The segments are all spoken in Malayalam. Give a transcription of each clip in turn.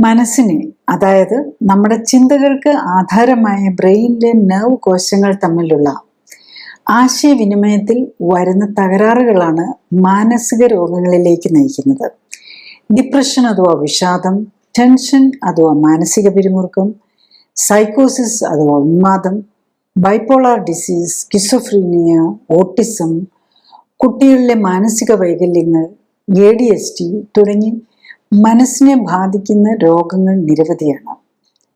മനസ്സിനെ, അതായത് നമ്മുടെ ചിന്തകൾക്ക് ആധാരമായ ബ്രെയിനിലെ നെർവ് കോശങ്ങൾ തമ്മിലുള്ള ആശയവിനിമയത്തിൽ വരുന്ന തകരാറുകളാണ് മാനസിക രോഗങ്ങളിലേക്ക് നയിക്കുന്നത്. ഡിപ്രഷൻ അഥവാ വിഷാദം, ടെൻഷൻ അഥവാ മാനസിക പിരിമുറുക്കം, സൈക്കോസിസ് അഥവാ ഉന്മാദം, ബൈപോളാർ ഡിസീസ്, സ്കിസോഫ്രീനിയ, ഓട്ടിസം, കുട്ടികളിലെ മാനസിക വൈകല്യങ്ങൾ, ADHD തുടങ്ങി മനസ്സിനെ ബാധിക്കുന്ന രോഗങ്ങൾ നിരവധിയാണ്.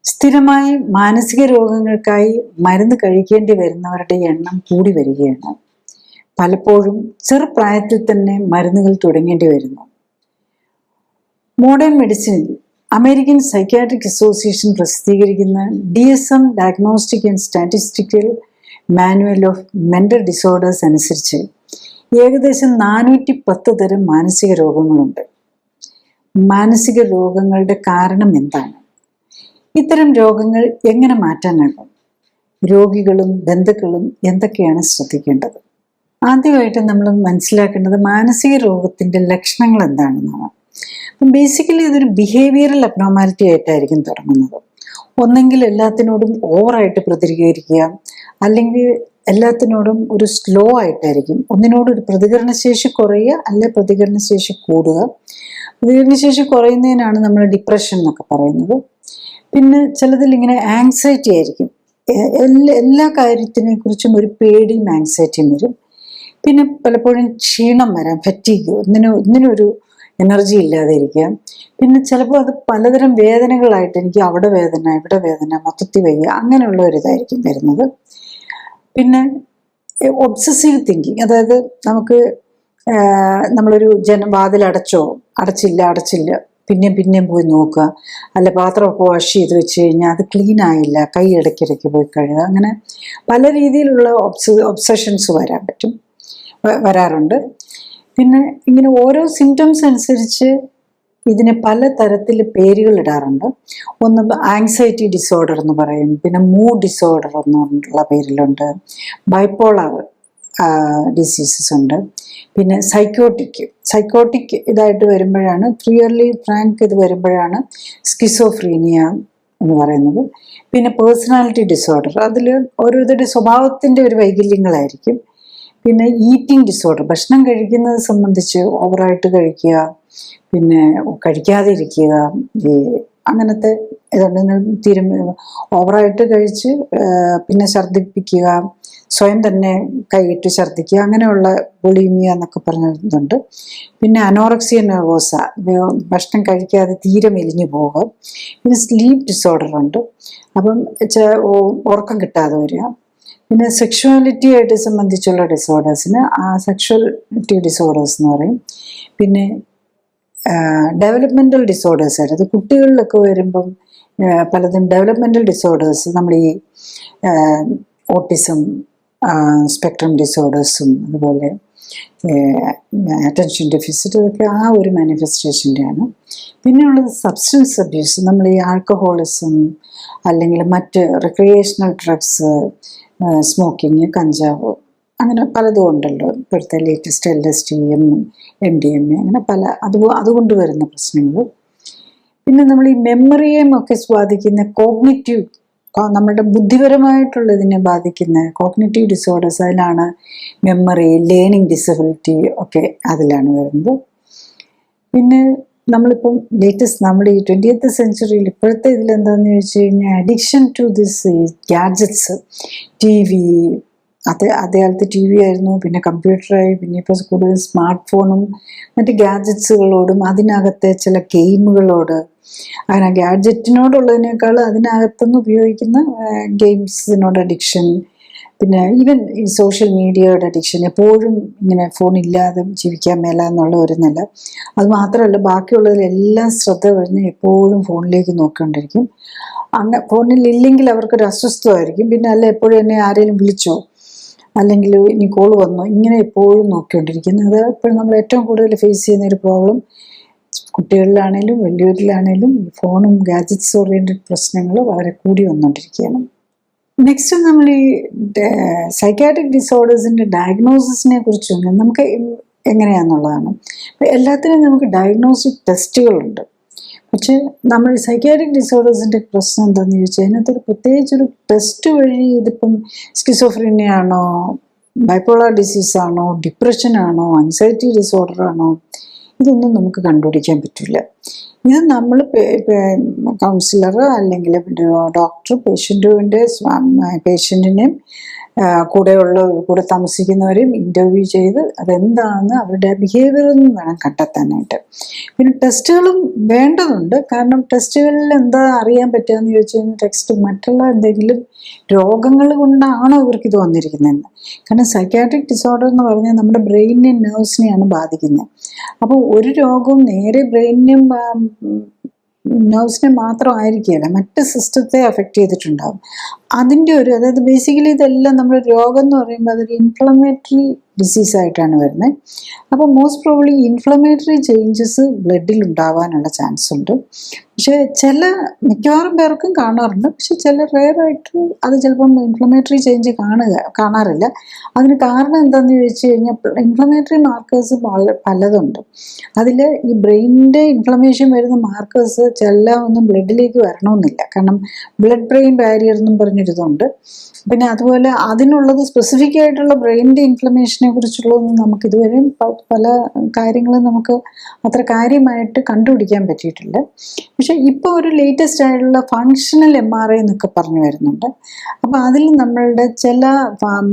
സ്ഥിരമായി മാനസിക രോഗങ്ങൾക്കായി മരുന്ന് കഴിക്കേണ്ടി വരുന്നവരുടെ എണ്ണം കൂടി വരികയാണ്. പലപ്പോഴും ചെറുപ്രായത്തിൽ തന്നെ മരുന്നുകൾ തുടങ്ങേണ്ടി വരുന്നു. മോഡേൺ മെഡിസിനിൽ അമേരിക്കൻ സൈക്യാട്രിക് അസോസിയേഷൻ പ്രസിദ്ധീകരിക്കുന്ന DSM diagnostic and statistical manual of mental disorders അനുസരിച്ച് ഏകദേശം 410 തരം മാനസിക രോഗങ്ങളുണ്ട്. മാനസിക രോഗങ്ങളുടെ കാരണം എന്താണ്? ഇത്തരം രോഗങ്ങൾ എങ്ങനെ മാറ്റാനാകും? രോഗികളും ബന്ധുക്കളും എന്തൊക്കെയാണ് ശ്രദ്ധിക്കേണ്ടത്? ആദ്യമായിട്ട് നമ്മൾ മനസ്സിലാക്കേണ്ടത് മാനസിക രോഗത്തിൻ്റെ ലക്ഷണങ്ങൾ എന്താണെന്നാണ്. അപ്പം ബേസിക്കലി ഇതൊരു ബിഹേവിയറൽ അബ്നോർമാലിറ്റി ആയിട്ടായിരിക്കും തുടങ്ങുന്നത്. ഒന്നെങ്കിൽ എല്ലാത്തിനോടും ഓവറായിട്ട് പ്രതികരിക്കുക, അല്ലെങ്കിൽ എല്ലാത്തിനോടും ഒരു സ്ലോ ആയിട്ടായിരിക്കും. ഒന്നിനോടൊരു പ്രതികരണശേഷി കുറയുക, അല്ലെ പ്രതികരണശേഷി കൂടുക. പ്രതികരണശേഷി കുറയുന്നതിനാണ് നമ്മൾ ഡിപ്രഷൻ എന്നൊക്കെ പറയുന്നത്. പിന്നെ ചിലതിൽ ഇങ്ങനെ ആങ്സൈറ്റി ആയിരിക്കും. എല്ലാ കാര്യത്തിനെ കുറിച്ചും ഒരു പേടിയും ആങ്സൈറ്റിയും വരും. പിന്നെ പലപ്പോഴും ക്ഷീണം വരാം, ഫറ്റീഗ്, ഒന്നിനൊരു എനർജി ഇല്ലാതെ ഇരിക്കുക. പിന്നെ ചിലപ്പോൾ അത് പലതരം വേദനകളായിട്ട്, എനിക്ക് അവിടെ വേദന, ഇവിടെ വേദന, മൊത്തത്തിൽ വയ്യ, അങ്ങനെയുള്ള ഒരു ഇതായിരിക്കും വരുന്നത്. പിന്നെ ഒബ്സസീവ് തിങ്കിങ്, അതായത് നമ്മളൊരു വാതിൽ അടച്ചില്ല, പിന്നെയും പോയി നോക്കുക, അല്ല പാത്രമൊക്കെ വാഷ് ചെയ്ത് വെച്ച് കഴിഞ്ഞാൽ അത് ക്ലീൻ ആയില്ല, കൈ ഇടയ്ക്കിടയ്ക്ക് പോയി കഴുകുക, അങ്ങനെ പല രീതിയിലുള്ള ഒബ്സഷൻസ് വരാറുണ്ട്. പിന്നെ ഇങ്ങനെ ഓരോ സിംറ്റംസ് അനുസരിച്ച് ഇതിന് പല തരത്തിൽ പേരുകൾ ഇടാറുണ്ട്. ഒന്ന് ആങ്സൈറ്റി ഡിസോർഡർ എന്ന് പറയും, പിന്നെ മൂഡ് ഡിസോർഡർ എന്നുള്ള പേരിലുണ്ട്, ബൈപോളാർ ഡിസീസസ് ഉണ്ട്, പിന്നെ സൈക്കോട്ടിക് ഇതായിട്ട് വരുമ്പോഴാണ്, ക്ലിയർലി ഫ്രാങ്ക് ഇത് വരുമ്പോഴാണ് സ്കിസോഫ്രീനിയ എന്ന് പറയുന്നത്. പിന്നെ പേഴ്സണാലിറ്റി ഡിസോർഡർ, അതിൽ ഓരോരുത്തരുടെ സ്വഭാവത്തിൻ്റെ ഒരു വൈകല്യങ്ങളായിരിക്കും. പിന്നെ ഈറ്റിംഗ് ഡിസോർഡർ, ഭക്ഷണം കഴിക്കുന്നത് സംബന്ധിച്ച് ഓവറായിട്ട് കഴിക്കുക, പിന്നെ കഴിക്കാതിരിക്കുക, അങ്ങനത്തെ ഇതുണ്ട്. ഓവറായിട്ട് കഴിച്ച് പിന്നെ ഛർദ്ദിപ്പിക്കുക, സ്വയം തന്നെ കൈയിട്ട് ഛർദ്ദിക്കുക, അങ്ങനെയുള്ള ബുളിമിയ എന്നൊക്കെ പറഞ്ഞിട്ടുണ്ട്. പിന്നെ അനോറക്സിയ നെർവോസ, ഭക്ഷണം കഴിക്കാതെ തീരെ മെലിഞ്ഞു പോകുക. പിന്നെ സ്ലീപ്പ് ഡിസോർഡർ ഉണ്ട്, അപ്പം ഉറക്കം കിട്ടാതെ വരിക. പിന്നെ സെക്ഷുവാലിറ്റി ആയിട്ട് സംബന്ധിച്ചുള്ള ഡിസോർഡേഴ്സിന് സെക്ഷുവാലിറ്റി ഡിസോർഡേഴ്സ് എന്ന് പറയും. പിന്നെ ഡെവലപ്മെൻ്റൽ ഡിസോർഡേഴ്സ് ആയിട്ട്, അത് കുട്ടികളിലൊക്കെ വരുമ്പം പലതും ഡെവലപ്മെൻ്റൽ ഡിസോർഡേഴ്സ്, നമ്മൾ ഈ ഓട്ടിസം സ്പെക്ട്രം ഡിസോർഡേഴ്സും അതുപോലെ അറ്റൻഷൻ ഡെഫിസിറ്റ്, ഇതൊക്കെ ആ ഒരു മാനിഫെസ്റ്റേഷൻ്റെയാണ്. പിന്നെയുള്ളത് സബ്സ്റ്റൻസ് അബ്യൂസ്, നമ്മൾ ഈ ആൽക്കഹോളിസം അല്ലെങ്കിൽ മറ്റ് റിക്രിയേഷണൽ ഡ്രഗ്സ്, സ്മോക്കിങ്, കഞ്ചാവ്, അങ്ങനെ പലതും ഉണ്ടല്ലോ. ഇപ്പോഴത്തെ ലേറ്റസ്റ്റ് LSD, MDMA, അങ്ങനെ അതുകൊണ്ട് വരുന്ന പ്രശ്നങ്ങൾ. പിന്നെ നമ്മൾ ഈ മെമ്മറിയെയും ഒക്കെ സ്വാധീനിക്കുന്ന കോഗ്നിറ്റീവ്, നമ്മുടെ ബുദ്ധിപരമായിട്ടുള്ളതിനെ ബാധിക്കുന്ന കോഗ്നിറ്റീവ് ഡിസോർഡേഴ്സ്, അതിലാണ് മെമ്മറി, ലേണിംഗ് ഡിസബിലിറ്റി ഒക്കെ അതിലാണ് വരുന്നത്. പിന്നെ നമ്മളിപ്പം നമ്മുടെ ഈ 20th സെഞ്ച്വറിയിൽ ഇപ്പോഴത്തെ ഇതിലെന്താണെന്ന് ചോദിച്ചു കഴിഞ്ഞാൽ addiction to this gadgets, TV, അതേകാലത്ത് TV ആയിരുന്നു, പിന്നെ കമ്പ്യൂട്ടറായി, പിന്നെ ഇപ്പോൾ കൂടുതൽ സ്മാർട്ട് ഫോണും മറ്റ് ഗാഡ്ജറ്റ്സുകളോടും അതിനകത്തെ ചില ഗെയിമുകളോട്, അങ്ങനെ ഗാഡ്ജറ്റിനോടുള്ളതിനേക്കാൾ അതിനകത്തുനിന്ന് ഉപയോഗിക്കുന്ന ഗെയിംസിനോട് അഡിക്ഷൻ, പിന്നെ ഈവൻ ഈ സോഷ്യൽ മീഡിയയുടെ അഡിക്ഷൻ, എപ്പോഴും ഇങ്ങനെ ഫോണില്ലാതെ ജീവിക്കാൻ മേല എന്നുള്ള ഒരു നില. അത് മാത്രമല്ല, ബാക്കിയുള്ളതിലെല്ലാം ശ്രദ്ധ കഴിഞ്ഞ് എപ്പോഴും ഫോണിലേക്ക് നോക്കിക്കൊണ്ടിരിക്കും. ഫോണിൽ ഇല്ലെങ്കിൽ അവർക്കൊരു അസ്വസ്ഥമായിരിക്കും. പിന്നെ അല്ല എപ്പോഴും എന്നെ ആരെങ്കിലും വിളിച്ചോ, അല്ലെങ്കിൽ ഇനി കോൾ വന്നോ, ഇങ്ങനെ എപ്പോഴും നോക്കിക്കൊണ്ടിരിക്കുന്നത്. അത് ഇപ്പോഴും നമ്മൾ ഏറ്റവും കൂടുതൽ ഫേസ് ചെയ്യുന്ന ഒരു പ്രോബ്ലം കുട്ടികളിലാണേലും വലിയവരിലാണേലും ഈ ഫോണും ഗാഡ്ജറ്റ്സ് ഓറിയൻറ്റഡ് പ്രശ്നങ്ങൾ വളരെ കൂടി വന്നുകൊണ്ടിരിക്കുകയാണ്. നെക്സ്റ്റ് നമ്മൾ ഈ സൈക്കാട്രിക് ഡിസോർഡേഴ്സിൻ്റെ ഡയഗ്നോസിസിനെ കുറിച്ചും നമുക്ക് എങ്ങനെയാണെന്നുള്ളതാണ്. എല്ലാത്തിനും നമുക്ക് ഡയഗ്നോസ്റ്റിക് ടെസ്റ്റുകളുണ്ട്. പക്ഷെ നമ്മൾ സൈക്യാട്രിക് ഡിസോർഡേഴ്സിൻ്റെ പ്രശ്നം എന്താണെന്ന് ചോദിച്ചാൽ അതിനകത്തൊരു പ്രത്യേകിച്ചൊരു ടെസ്റ്റ് വഴി ഇതിപ്പം സ്കിസോഫ്രീനിയ ആണോ, ബൈപ്പോളർ ഡിസീസാണോ, ഡിപ്രഷനാണോ, ആൻസൈറ്റി ഡിസോർഡർ ആണോ, ഇതൊന്നും നമുക്ക് കണ്ടുപിടിക്കാൻ പറ്റില്ല. ഇത് നമ്മൾ കൗൺസിലർ അല്ലെങ്കിൽ ഡോക്ടർ പേഷ്യൻറ്റിനെയും കൂടെ താമസിക്കുന്നവരെയും ഇൻ്റർവ്യൂ ചെയ്ത് അതെന്താണെന്ന് അവരുടെ ബിഹേവിയറിൽ നിന്ന് വേണം കണ്ടെത്താനായിട്ട്. പിന്നെ ടെസ്റ്റുകളും വേണ്ടതുണ്ട്. കാരണം ടെസ്റ്റുകളിൽ എന്താ അറിയാൻ പറ്റുകയെന്ന് ചോദിച്ചു കഴിഞ്ഞാൽ ടെസ്റ്റ് മറ്റുള്ള എന്തെങ്കിലും രോഗങ്ങൾ കൊണ്ടാണോ ഇവർക്കിത് വന്നിരിക്കുന്നതെന്ന്. കാരണം സൈക്യാട്രിക് ഡിസോർഡർ എന്ന് പറഞ്ഞാൽ നമ്മുടെ ബ്രെയിനിനെയും നെർവ്സിനെയാണ് ബാധിക്കുന്നത്. അപ്പോൾ ഒരു രോഗവും നേരെ ബ്രെയിനിനെയും നെർവ്സിനെ മാത്രമായിരിക്കില്ല, മറ്റ് സിസ്റ്റത്തെ അഫക്റ്റ് ചെയ്തിട്ടുണ്ടാകും. അതിൻ്റെ അതായത് ബേസിക്കലി ഇതെല്ലാം നമ്മൾ രോഗം എന്ന് പറയുമ്പോൾ അതൊരു ഇൻഫ്ലമേറ്ററി ഡിസീസായിട്ടാണ് വരുന്നത്. അപ്പോൾ മോസ്റ്റ് പ്രോബ്ലി ഇൻഫ്ലമേറ്ററി ചേഞ്ചസ് ബ്ലഡിൽ ഉണ്ടാവാനുള്ള ചാൻസ് ഉണ്ട്. പക്ഷേ മിക്കവാറും പേർക്കും കാണാറുണ്ട്. പക്ഷെ ചില റെയറായിട്ട് അത് ചിലപ്പം ഇൻഫ്ലമേറ്ററി ചേഞ്ച് കാണാറില്ല. അതിന് കാരണം എന്താണെന്ന് ചോദിച്ചു കഴിഞ്ഞാൽ ഇൻഫ്ലമേറ്ററി മാർക്കേഴ്സ് പലതുണ്ട്. അതിൽ ഈ ബ്രെയിനിൻ്റെ ഇൻഫ്ലമേഷൻ വരുന്ന മാർക്കേഴ്സ് ഒന്നും ബ്ലഡിലേക്ക് വരണമെന്നില്ല. കാരണം ബ്ലഡ് ബ്രെയിൻ ബാരിയർ എന്നും പറഞ്ഞൊരിതുണ്ട്. പിന്നെ അതുപോലെ അതിനുള്ളത് സ്പെസിഫിക് ആയിട്ടുള്ള ബ്രെയിനിൻ്റെ ഇൻഫ്ലമേഷനെ കുറിച്ചുള്ളതൊന്നും നമുക്ക് ഇതുവരെയും പല കാര്യങ്ങളും നമുക്ക് അത്ര കാര്യമായിട്ട് കണ്ടുപിടിക്കാൻ പറ്റിയിട്ടില്ല. പക്ഷെ ഇപ്പോൾ ഒരു ലേറ്റസ്റ്റ് ആയിട്ടുള്ള ഫങ്ഷണൽ MRI എന്നൊക്കെ പറഞ്ഞു വരുന്നുണ്ട്. അപ്പോൾ അതിൽ നമ്മളുടെ ചില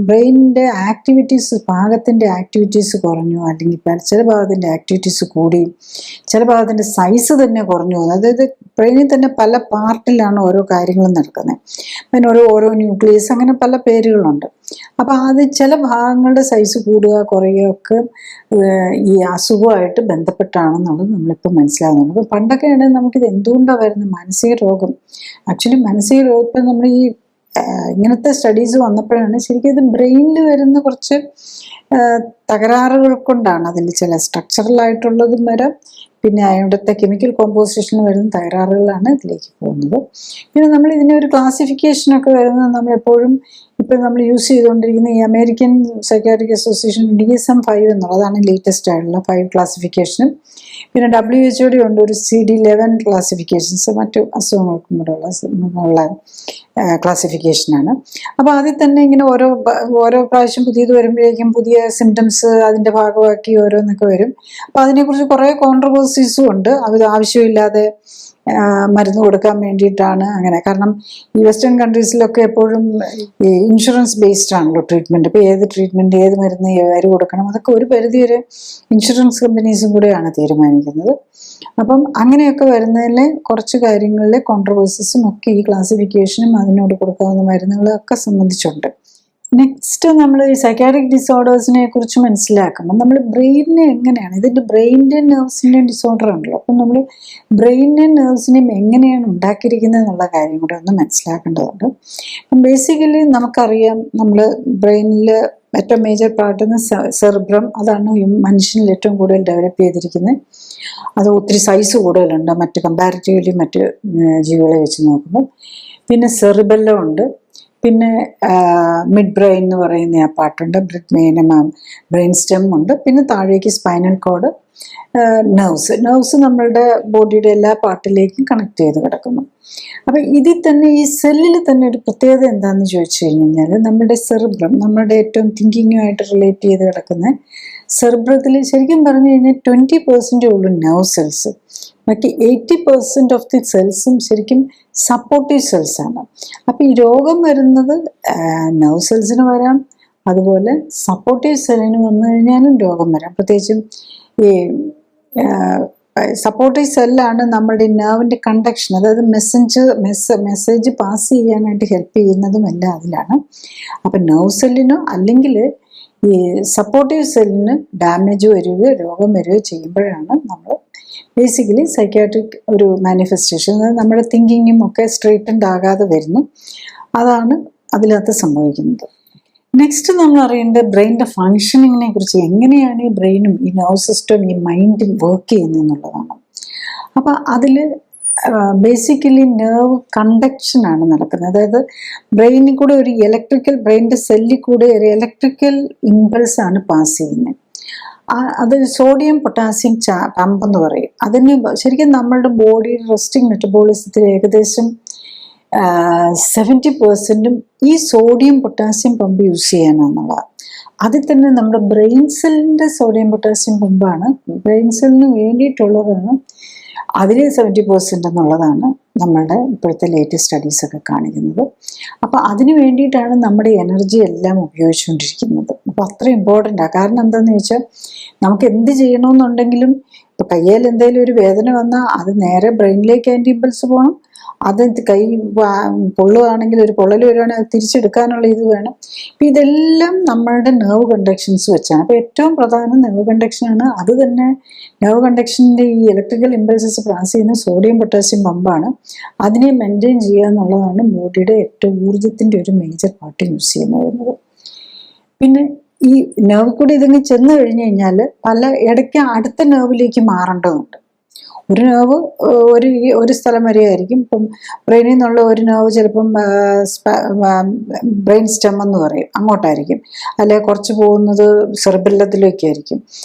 ബ്രെയിനിൻ്റെ ഭാഗത്തിൻ്റെ ആക്ടിവിറ്റീസ് കുറഞ്ഞു, അല്ലെങ്കിൽ ചില ഭാഗത്തിൻ്റെ ആക്ടിവിറ്റീസ് കൂടി, ചില ഭാഗത്തിൻ്റെ സൈസ് തന്നെ കുറഞ്ഞു. അതായത് ബ്രെയിനിൽ തന്നെ പല പാർട്ടിലാണ് ഓരോ കാര്യങ്ങളും നടക്കുന്നത്. പിന്നെ ഓരോ ന്യൂക്ലിയസ് അങ്ങനെ പല പേരുകളുണ്ട്. അപ്പോൾ അത് ചില ഭാഗങ്ങളുടെ സൈസ് കൂടുക കുറയുകയൊക്കെ ഈ അസുഖമായിട്ട് ബന്ധപ്പെട്ടാണെന്നുള്ളത് നമ്മളിപ്പോൾ മനസ്സിലാകുന്നുണ്ട്. അപ്പോൾ പണ്ടൊക്കെ ആണെങ്കിൽ നമുക്കിത് എന്തുകൊണ്ടാണ് വരുന്നത്, മാനസിക രോഗം. ആക്ച്വലി മാനസിക രോഗം ഇപ്പം നമ്മൾ ഈ ഇങ്ങനത്തെ സ്റ്റഡീസ് വന്നപ്പോഴാണ് ശരിക്കും ഇത് ബ്രെയിനിൽ വരുന്ന കുറച്ച് തകരാറുകൾ കൊണ്ടാണ്. അതിൽ ചില സ്ട്രക്ചറലായിട്ടുള്ളതും വരാം, പിന്നെ അവിടുത്തെ കെമിക്കൽ കോമ്പോസിഷനിൽ വരുന്ന തകരാറുകളാണ് ഇതിലേക്ക് പോകുന്നത്. പിന്നെ നമ്മൾ ഇതിൻ്റെ ഒരു ക്ലാസിഫിക്കേഷനൊക്കെ വരുന്നത് നമ്മളെപ്പോഴും ഇപ്പം നമ്മൾ യൂസ് ചെയ്തുകൊണ്ടിരിക്കുന്ന ഈ അമേരിക്കൻ സൈക്യാട്രിക് അസോസിയേഷൻ DSM-5 എന്നുള്ളതാണ് ലേറ്റസ്റ്റ് ആയിട്ടുള്ള 5 ക്ലാസിഫിക്കേഷനും. പിന്നെ WHO ഉണ്ട് ഒരു CD-11 ക്ലാസിഫിക്കേഷൻസ്, മറ്റു അസുഖങ്ങൾക്കും കൂടെ ഉള്ള ക്ലാസിഫിക്കേഷനാണ്. അപ്പോൾ അതിൽ തന്നെ ഇങ്ങനെ ഓരോ പ്രാവശ്യം പുതിയത് വരുമ്പോഴേക്കും പുതിയ സിംറ്റംസ് അതിൻ്റെ ഭാഗമാക്കി ഓരോന്നൊക്കെ വരും. അപ്പോൾ അതിനെക്കുറിച്ച് കുറേ കോൺട്രവേഴ്സീസും ഉണ്ട്. അത് ആവശ്യമില്ലാതെ മരുന്ന് കൊടുക്കാൻ വേണ്ടിയിട്ടാണ് അങ്ങനെ. കാരണം ഈ വെസ്റ്റേൺ കൺട്രീസിലൊക്കെ എപ്പോഴും ഈ ഇൻഷുറൻസ് ബേസ്ഡ് ആണല്ലോ ട്രീറ്റ്മെൻറ്റ്. ഇപ്പോൾ ഏത് ട്രീറ്റ്മെൻറ്റ്, ഏത് മരുന്ന് ആര് കൊടുക്കണം, അതൊക്കെ ഒരു പരിധി വരെ ഇൻഷുറൻസ് കമ്പനീസും കൂടെയാണ് തീരുമാനിക്കുന്നത്. അപ്പം അങ്ങനെയൊക്കെ വരുന്നതിൽ കുറച്ച് കാര്യങ്ങളിലെ കോൺട്രവേഴ്സീസും ഒക്കെ ഈ ക്ലാസിഫിക്കേഷനും അതിനോട് കൊടുക്കാവുന്ന മരുന്നുകളൊക്കെ സംബന്ധിച്ചുണ്ട്. നെക്സ്റ്റ് നമ്മൾ ഈ സൈക്യാട്രിക് ഡിസോർഡേഴ്സിനെ കുറിച്ച് മനസ്സിലാക്കുമ്പോൾ നമ്മൾ ബ്രെയിനിനെ എങ്ങനെയാണ്, ഇതിൻ്റെ ബ്രെയിനിൻ്റെയും നെർവ്സിൻ്റെയും ഡിസോർഡർ ഉണ്ടല്ലോ. അപ്പം നമ്മൾ ബ്രെയിനിനെയും നെർവ്സിനെയും എങ്ങനെയാണ് ഉണ്ടാക്കിയിരിക്കുന്നത് എന്നുള്ള കാര്യം കൂടെ ഒന്ന് മനസ്സിലാക്കേണ്ടതുണ്ട്. അപ്പം ബേസിക്കലി നമുക്കറിയാം നമ്മൾ ബ്രെയിനിൽ ഏറ്റവും മേജർ പാർട്ട് സെറിബ്രം, അതാണ് മനുഷ്യനിൽ ഏറ്റവും കൂടുതൽ ഡെവലപ്പ് ചെയ്തിരിക്കുന്നത്. അത് ഒത്തിരി സൈസ് കൂടുതലുണ്ട് കമ്പാരിറ്റീവ്ലി മറ്റ് ജീവികളെ വെച്ച് നോക്കുമ്പോൾ. പിന്നെ സെറിബെല്ലം ഉണ്ട്, പിന്നെ മിഡ് ബ്രെയിൻ എന്ന് പറയുന്ന ആ പാർട്ടുണ്ട്, ബ്രെയിൻ സ്റ്റെം ഉണ്ട്, പിന്നെ താഴേക്ക് സ്പൈനൽ കോഡ്, നെർവ്സ് നമ്മളുടെ ബോഡിയുടെ എല്ലാ പാർട്ടിലേക്കും കണക്ട് ചെയ്ത് കിടക്കുന്നു. അപ്പം ഇതിൽ തന്നെ ഈ സെല്ലിൽ തന്നെ ഒരു പ്രത്യേകത എന്താണെന്ന് ചോദിച്ചു കഴിഞ്ഞാൽ നമ്മുടെ സെറിബ്രം, നമ്മുടെ ഏറ്റവും തിങ്കിങ്ങുമായിട്ട് റിലേറ്റ് ചെയ്ത് കിടക്കുന്ന സെറിബ്രത്തിൽ ശരിക്കും പറഞ്ഞു കഴിഞ്ഞാൽ 20% ഉള്ളൂ നെർവ് സെൽസ്. ബാക്കി 80% ഓഫ് ദി സെൽസും ശരിക്കും സപ്പോർട്ടീവ് സെൽസാണ്. അപ്പോൾ ഈ രോഗം വരുന്നത് നെർവ് സെൽസിന് വരാം, അതുപോലെ സപ്പോർട്ടീവ് സെല്ലിന് വന്നു കഴിഞ്ഞാലും രോഗം വരാം. പ്രത്യേകിച്ചും ഈ സപ്പോർട്ടീവ് സെല്ലാണ് നമ്മുടെ നെർവിൻ്റെ കണ്ടക്ഷൻ, അതായത് മെസ്സേജ് പാസ് ചെയ്യാനായിട്ട് ഹെൽപ്പ് ചെയ്യുന്നതും എല്ലാം അതിലാണ്. അപ്പം നെർവ് സെല്ലിനോ അല്ലെങ്കിൽ ഈ സപ്പോർട്ടീവ് സെല്ലിന് ഡാമേജ് വരികയോ രോഗം വരികയോ ചെയ്യുമ്പോഴാണ് നമ്മൾ ബേസിക്കലി സൈക്യാട്രിക് ഒരു മാനിഫെസ്റ്റേഷൻ, അതായത് നമ്മുടെ തിങ്കിങ്ങും ഒക്കെ സ്ട്രെയിറ്റൻഡ് ആകാതെ വരുന്നു. അതാണ് അതിനകത്ത് സംഭവിക്കുന്നത്. നെക്സ്റ്റ് നമ്മൾ അറിയേണ്ടത് ബ്രെയിനിൻ്റെ ഫങ്ഷനിങ്ങിനെ കുറിച്ച്, എങ്ങനെയാണ് ഈ ബ്രെയിനും ഈ നെർവ് സിസ്റ്റം ഈ മൈൻഡും വർക്ക് ചെയ്യുന്നതെന്നുള്ളതാണ്. അപ്പോൾ അതിൽ ബേസിക്കലി നെർവ് കണ്ടക്ഷനാണ് നടക്കുന്നത്. അതായത് ബ്രെയിനിൽ കൂടെ ബ്രെയിനിൻ്റെ സെല്ലിൽ കൂടെ ഒരു ഇലക്ട്രിക്കൽ ഇമ്പൾസാണ് പാസ് ചെയ്യുന്നത്. അത് സോഡിയം പൊട്ടാസ്യം പമ്പ് എന്ന് പറയും. അതിന് ശരിക്കും നമ്മളുടെ ബോഡിയുടെ റെസ്റ്റിംഗ് മെറ്റബോളിസത്തിൽ ഏകദേശം 70% ഈ സോഡിയം പൊട്ടാസ്യം പമ്പ് യൂസ് ചെയ്യാനാണെന്നുള്ളത്. അതിൽ തന്നെ നമ്മുടെ ബ്രെയിൻ സെല്ലിൻ്റെ സോഡിയം പൊട്ടാസ്യം പമ്പാണ്, ബ്രെയിൻ സെല്ലിന് വേണ്ടിയിട്ടുള്ളതാണ്. അതിൽ 70% എന്നുള്ളതാണ് നമ്മളുടെ ഇപ്പോഴത്തെ ലേറ്റസ്റ്റ് സ്റ്റഡീസൊക്കെ കാണിക്കുന്നത്. അപ്പോൾ അതിന് വേണ്ടിയിട്ടാണ് നമ്മുടെ എനർജി എല്ലാം ഉപയോഗിച്ചുകൊണ്ടിരിക്കുന്നത്. അപ്പോൾ അത്ര ഇമ്പോർട്ടൻ്റാണ്. കാരണം എന്താണെന്ന് ചോദിച്ചാൽ, നമുക്ക് എന്ത് ചെയ്യണമെന്നുണ്ടെങ്കിലും ഇപ്പോൾ കയ്യിൽ എന്തെങ്കിലും ഒരു വേദന വന്നാൽ അത് നേരെ ബ്രെയിനിലേക്ക് ആൻറ്റി ഇമ്പൾസ് പോകണം. അത് കൈ പൊള്ളുകയാണെങ്കിൽ, ഒരു പൊള്ളൽ വരുവാണെങ്കിൽ അത് തിരിച്ചെടുക്കാനുള്ള ഇത് വേണം. അപ്പം ഇതെല്ലാം നമ്മളുടെ നെർവ് കണ്ടക്ഷൻസ് വെച്ചാണ്. അപ്പോൾ ഏറ്റവും പ്രധാനം നെർവ് കണ്ടക്ഷനാണ്. അത് തന്നെ നെർവ് കണ്ടക്ഷൻ്റെ ഈ ഇലക്ട്രിക്കൽ ഇമ്പൾസസ് പാസ് ചെയ്യുന്ന സോഡിയം പൊട്ടാസ്യം പമ്പാണ്. അതിനെ മെയിൻറ്റെയിൻ ചെയ്യുക എന്നുള്ളതാണ് ബോഡിയുടെ ഏറ്റവും ഊർജത്തിൻ്റെ ഒരു മേജർ പാർട്ട് യൂസ് ചെയ്യുന്നത്. പിന്നെ ഈ നെർവ് കൂടി ഇതങ്ങ് ചെന്ന് കഴിഞ്ഞ് കഴിഞ്ഞാൽ പല ഇടയ്ക്ക് അടുത്ത നെർവിലേക്ക് മാറേണ്ടതുണ്ട്. ഒരു നെർവ് ഒരു സ്ഥലം വരെ ആയിരിക്കും. ഇപ്പം ബ്രെയിനിൽ നിന്നുള്ള ഒരു നെർവ് ചിലപ്പം ബ്രെയിൻ സ്റ്റെം എന്ന് പറയും, അങ്ങോട്ടായിരിക്കും. അല്ലെ കുറച്ച് പോകുന്നത് സെറിബെല്ലത്തിലേക്കായിരിക്കും.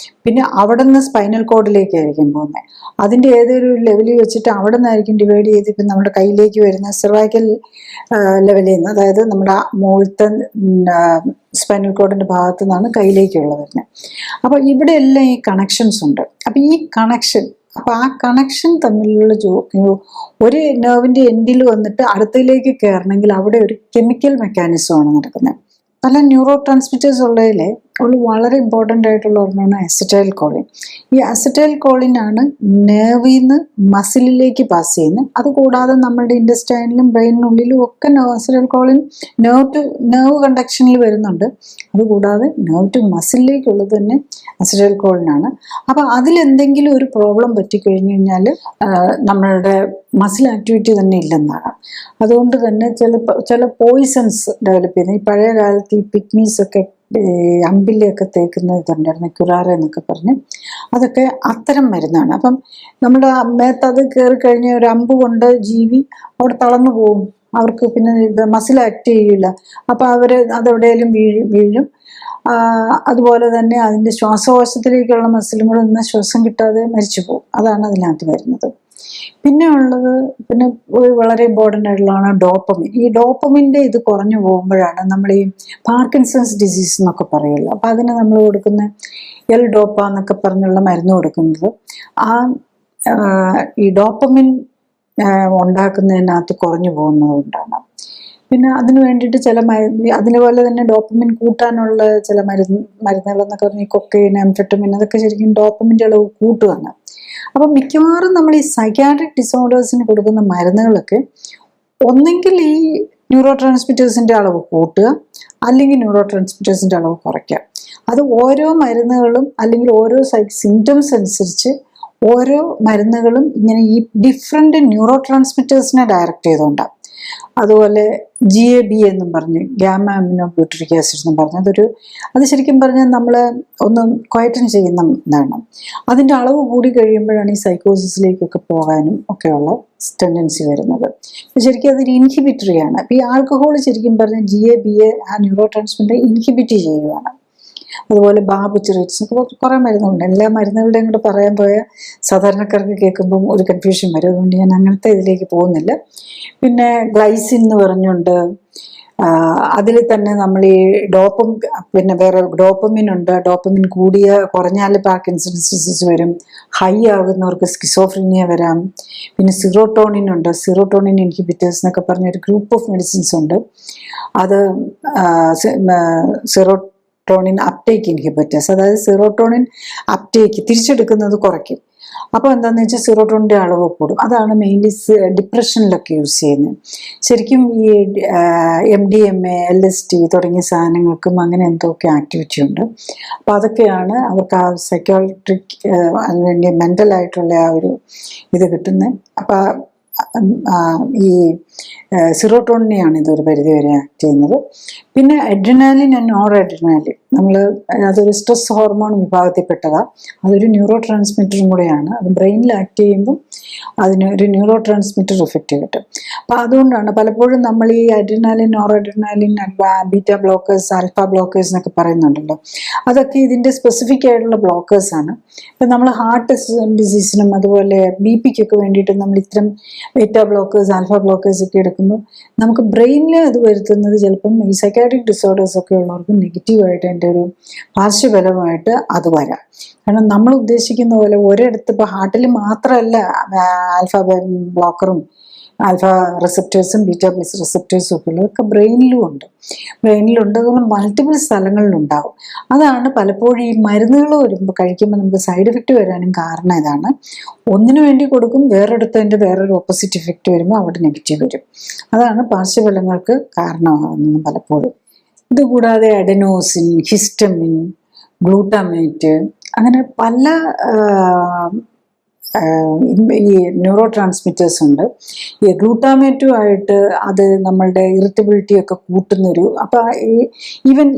പിന്നെ അവിടെ നിന്ന് സ്പൈനൽ കോഡിലേക്കായിരിക്കും പോകുന്നത്. അതിൻ്റെ ഏതൊരു ലെവലിൽ വെച്ചിട്ട് അവിടെ നിന്നായിരിക്കും ഡിവൈഡ് ചെയ്ത് ഇപ്പം നമ്മുടെ കയ്യിലേക്ക് വരുന്ന സെർവൈക്കൽ ലെവലിൽ നിന്ന്, അതായത് നമ്മുടെ മുകളിലത്തെ സ്പൈനൽ കോഡിൻ്റെ ഭാഗത്തു നിന്നാണ് കയ്യിലേക്കുള്ള വരുന്നത്. അപ്പോൾ ഇവിടെ എല്ലാം ഈ കണക്ഷൻസ് ഉണ്ട്. അപ്പം ഈ കണക്ഷൻ, അപ്പം ആ കണക്ഷൻ തമ്മിലുള്ള ഒരു നെർവിൻ്റെ എൻഡിൽ വന്നിട്ട് അടുത്തയിലേക്ക് കയറണമെങ്കിൽ അവിടെ ഒരു കെമിക്കൽ മെക്കാനിസമാണ് നടക്കുന്നത്. പല ന്യൂറോ ട്രാൻസ്മിറ്റേഴ്സ് ഉള്ളതിൽ വളരെ ഇമ്പോർട്ടൻ്റ് ആയിട്ടുള്ള ഒരെണ്ണമാണ് അസറ്റൈൽ കോളിൻ. ഈ അസറ്റൈൽ കോളിനാണ് നെർവിൽ നിന്ന് മസിലിലേക്ക് പാസ് ചെയ്യുന്നത്. അതുകൂടാതെ നമ്മുടെ ഇൻറ്റസ്റ്റൈനിലും ബ്രെയിനിനുള്ളിലും ഒക്കെ അസറ്റൈൽ കോളിൻ നെർവ് കണ്ടക്ഷനിൽ വരുന്നുണ്ട്. അതുകൂടാതെ നെർവ് ടു മസിലിലേക്കുള്ളത് തന്നെ അസറ്റൈൽ കോളിനാണ്. അപ്പോൾ അതിലെന്തെങ്കിലും ഒരു പ്രോബ്ലം പറ്റിക്കഴിഞ്ഞു കഴിഞ്ഞാൽ നമ്മളുടെ മസിൽ ആക്ടിവിറ്റി തന്നെ ഇല്ലെന്നാകാം. അതുകൊണ്ട് തന്നെ ചില പോയിസൺസ് ഡെവലപ്പ് ചെയ്യുന്നത്. ഈ പഴയ കാലത്ത് ഈ പിഗ്മീസൊക്കെ അമ്പിലൊക്കെ തേക്കുന്ന ഇതുണ്ടായിരുന്നു, ക്യുറാറ എന്നൊക്കെ പറഞ്ഞ്, അതൊക്കെ അത്തരം മരുന്നാണ്. അപ്പം നമ്മുടെ മേത്ത് അത് കയറി കഴിഞ്ഞ ഒരു അമ്പ് കൊണ്ട് ജീവി അവിടെ തളർന്നു പോകും. അവർക്ക് പിന്നെ മസിൽ ആക്ട് ചെയ്യില്ല. അപ്പോൾ അവർ അതെവിടെയെങ്കിലും വീഴും. അതുപോലെ തന്നെ അതിൻ്റെ ശ്വാസകോശത്തിലേക്കുള്ള മസിലും കൂടെ നിന്ന് ശ്വാസം കിട്ടാതെ മരിച്ചു പോകും. അതാണ് അതിനകത്ത് വരുന്നത്. പിന്നെ ഉള്ളത് വളരെ ഇമ്പോർട്ടൻ്റ് ആയിട്ടുള്ളതാണ് ഡോപ്പമിൻ. ഈ ഡോപ്പമിൻ്റെ ഇത് കുറഞ്ഞു പോകുമ്പോഴാണ് നമ്മൾ ഈ പാർക്കിൻസൺസ് ഡിസീസ് എന്നൊക്കെ പറയുള്ളൂ. അപ്പോൾ അതിന് നമ്മൾ കൊടുക്കുന്ന L-ഡോപ്പ എന്നൊക്കെ പറഞ്ഞുള്ള മരുന്ന് കൊടുക്കുന്നത് ഈ ഡോപ്പമിൻ ഉണ്ടാക്കുന്നതിനകത്ത് കുറഞ്ഞു പോകുന്നത് കൊണ്ടാണ്. പിന്നെ അതിന് വേണ്ടിയിട്ട് ചില അതിനുപോലെ തന്നെ ഡോപ്പമിൻ കൂട്ടാനുള്ള ചില മരുന്നുകളെന്നൊക്കെ പറഞ്ഞാൽ കൊക്കൈൻ, ആംഫെറ്റമിൻ, അതൊക്കെ ശരിക്കും ഡോപ്പമിൻ്റെ അളവ് കൂട്ടുകയാണ്. അപ്പം മിക്കവാറും നമ്മൾ ഈ സൈക്യാട്രിക് ഡിസോർഡേഴ്സിന് കൊടുക്കുന്ന മരുന്നുകളൊക്കെ ഒന്നെങ്കിൽ ഈ ന്യൂറോ ട്രാൻസ്മിറ്റേഴ്സിൻ്റെ അളവ് കൂട്ടുക, അല്ലെങ്കിൽ ന്യൂറോ ട്രാൻസ്മിറ്റേഴ്സിൻ്റെ അളവ് കുറയ്ക്കുക. അത് ഓരോ മരുന്നുകളും അല്ലെങ്കിൽ ഓരോ സിംറ്റംസ് അനുസരിച്ച് ഓരോ മരുന്നുകളും ഇങ്ങനെ ഈ ഡിഫറെൻ്റ് ന്യൂറോ ട്രാൻസ്മിറ്റേഴ്സിനെ ഡയറക്റ്റ് ചെയ്തുകൊണ്ടാണ്. അതുപോലെ GAB എന്നും പറഞ്ഞ്, ഗാമ അമിനോ ബ്യൂട്രിക് ആസിഡ് എന്നും പറഞ്ഞ്, അത് ശരിക്കും പറഞ്ഞാൽ നമ്മൾ ഒന്ന് ക്വയറ്റൻ ചെയ്യുന്ന ഇതാണ്. അതിൻ്റെ അളവ് കൂടി കഴിയുമ്പോഴാണ് ഈ സൈക്കോസിസിലേക്കൊക്കെ പോകാനും ഒക്കെയുള്ള ടെൻഡൻസി വരുന്നത്. ശരിക്കും അതൊരു ഇൻഹിബിറ്ററിയാണ്. അപ്പോൾ ഈ ആൽക്കഹോൾ ശരിക്കും പറഞ്ഞാൽ GABയെ, ആ ന്യൂറോ ട്രാൻസ്മിറ്റർ ഇൻഹിബിറ്റ് ചെയ്യുകയാണ്. അതുപോലെ ബാർബിറ്ററേറ്റ്സ് ഒക്കെ കുറേ മരുന്നുകളുണ്ട്. എല്ലാ മരുന്നുകളുടെയും കൂടെ പറയാൻ പോയാൽ സാധാരണക്കാർക്ക് കേൾക്കുമ്പം ഒരു കൺഫ്യൂഷൻ വരും. അതുകൊണ്ട് ഞാൻ അങ്ങനത്തെ ഇതിലേക്ക് പോകുന്നില്ല. പിന്നെ ഗ്ലൈസിൻ എന്ന് പറഞ്ഞുകൊണ്ട് അതിൽ തന്നെ നമ്മൾ ഈ പിന്നെ വേറെ ഡോപ്പമിൻ ഉണ്ട്. ഡോപ്പമിൻ കുറഞ്ഞാൽ പാർക്കിൻസൺസ് ഡിസീസ് വരും. ഹൈ ആകുന്നവർക്ക് സ്കിസോഫ്രീനിയ വരാം. പിന്നെ സിറോട്ടോണിൻ ഉണ്ട്. സിറോട്ടോണിൻ ഇൻഹിബിറ്റേഴ്സ് എന്നൊക്കെ പറഞ്ഞ ഒരു ഗ്രൂപ്പ് ഓഫ് മെഡിസിൻസ് ഉണ്ട്. അത് സിറോട്ടോണിൻ അപ്ടേക്ക് ഇൻഹിബിറ്റേഴ്സ്, അതായത് സിറോട്ടോണിൻ അപ്ടേക്ക് തിരിച്ചെടുക്കുന്നത് കുറയ്ക്കും. അപ്പോൾ എന്താണെന്ന് വെച്ചാൽ സിറോട്ടോണിൻ്റെ അളവ് കൂടും. അതാണ് മെയിൻലി ഡിപ്രഷനിലൊക്കെ യൂസ് ചെയ്യുന്നത്. ശരിക്കും ഈ MDMA, LSD തുടങ്ങിയ സാധനങ്ങൾക്കും അങ്ങനെ എന്തൊക്കെ ആക്ടിവിറ്റി ഉണ്ട്. അപ്പോൾ അതൊക്കെയാണ് അവർക്ക് ആ സൈക്കോട്രിക് അല്ലെങ്കിൽ മെൻ്റലായിട്ടുള്ള ആ ഒരു ഇത് കിട്ടുന്നത്. അപ്പോൾ ഈ സിറോട്ടോണിനെയാണ് ഇതൊരു പരിധി വരെ ആക്ട് ചെയ്യുന്നത്. പിന്നെ അഡ്രിനാലിൻ ആൻഡ് നോർ അഡ്രിനാലിൻ, നമ്മൾ അതൊരു സ്ട്രെസ് ഹോർമോൺ വിഭാഗത്തിൽപ്പെട്ടതാണ്. അതൊരു ന്യൂറോ ട്രാൻസ്മിറ്ററും കൂടെയാണ്. അത് ബ്രെയിനിൽ ആക്ട് ചെയ്യുമ്പം അതിന് ഒരു ന്യൂറോ ട്രാൻസ്മിറ്റർ ഇഫക്റ്റ് കിട്ടും. അപ്പോൾ അതുകൊണ്ടാണ് പലപ്പോഴും നമ്മൾ ഈ adrenaline, noradrenaline, beta blockers, alpha blockers എന്നൊക്കെ പറയുന്നുണ്ടല്ലോ, അതൊക്കെ ഇതിൻ്റെ സ്പെസിഫിക് ആയിട്ടുള്ള ബ്ലോക്കേഴ്സാണ്. ഇപ്പം നമ്മൾ ഹാർട്ട് ഡിസീസിനും അതുപോലെ BP-ക്കൊക്കെ വേണ്ടിയിട്ട് നമ്മൾ ഇത്തരം ബീറ്റ ബ്ലോക്കേഴ്സ്, ആൽഫ ബ്ലോക്കേഴ്സ് ഒക്കെ എടുക്കുമ്പോൾ നമുക്ക് ബ്രെയിനിൽ അത് വരുത്തുന്നത് ചിലപ്പം ഈ സൈക്കാട്രിക് ഡിസോർഡേഴ്സ് ഒക്കെ ഉള്ളവർക്ക് നെഗറ്റീവായിട്ട് അതിൻ്റെ ഒരു പാർശ്വഫലമായിട്ട് അത് വരാം. കാരണം നമ്മൾ ഉദ്ദേശിക്കുന്ന പോലെ ഒരിടത്ത് ഇപ്പോൾ ഹാർട്ടിൽ മാത്രമല്ല ആൽഫ ബ്ലോക്കറും ആൽഫ റിസപ്റ്റേഴ്സും ബീറ്റ റിസപ്റ്റേഴ്സും ഒക്കെ ഉള്ളതൊക്കെ ബ്രെയിനിലും ഉണ്ട്. അതുകൊണ്ട് മൾട്ടിപ്പിൾ സ്ഥലങ്ങളിലുണ്ടാവും. അതാണ് പലപ്പോഴും ഈ മരുന്നുകൾ വരുമ്പോൾ കഴിക്കുമ്പോൾ നമുക്ക് സൈഡ് എഫക്റ്റ് വരാനും കാരണം ഇതാണ്. ഒന്നിനു വേണ്ടി കൊടുക്കും, വേറെടുത്ത് അതിൻ്റെ വേറൊരു ഓപ്പോസിറ്റ് ഇഫക്റ്റ് വരുമ്പോൾ അവിടെ നെഗറ്റീവ് വരും. അതാണ് പാർശ്വഫലങ്ങൾക്ക് കാരണമാകുന്നത് പലപ്പോഴും. ഇതുകൂടാതെ അഡെനോസിൻ, ഹിസ്റ്റമിൻ, ഗ്ലൂട്ടാമേറ്റ്, അങ്ങനെ പല ഈ ന്യൂറോ ട്രാൻസ്മിറ്റേഴ്സ് ഉണ്ട്. ഈ ഗ്ലൂട്ടാമേറ്റുമായിട്ട് അത് നമ്മളുടെ ഇറിറ്റബിലിറ്റി ഒക്കെ കൂട്ടുന്നൊരു, അപ്പോൾ ഈവൻ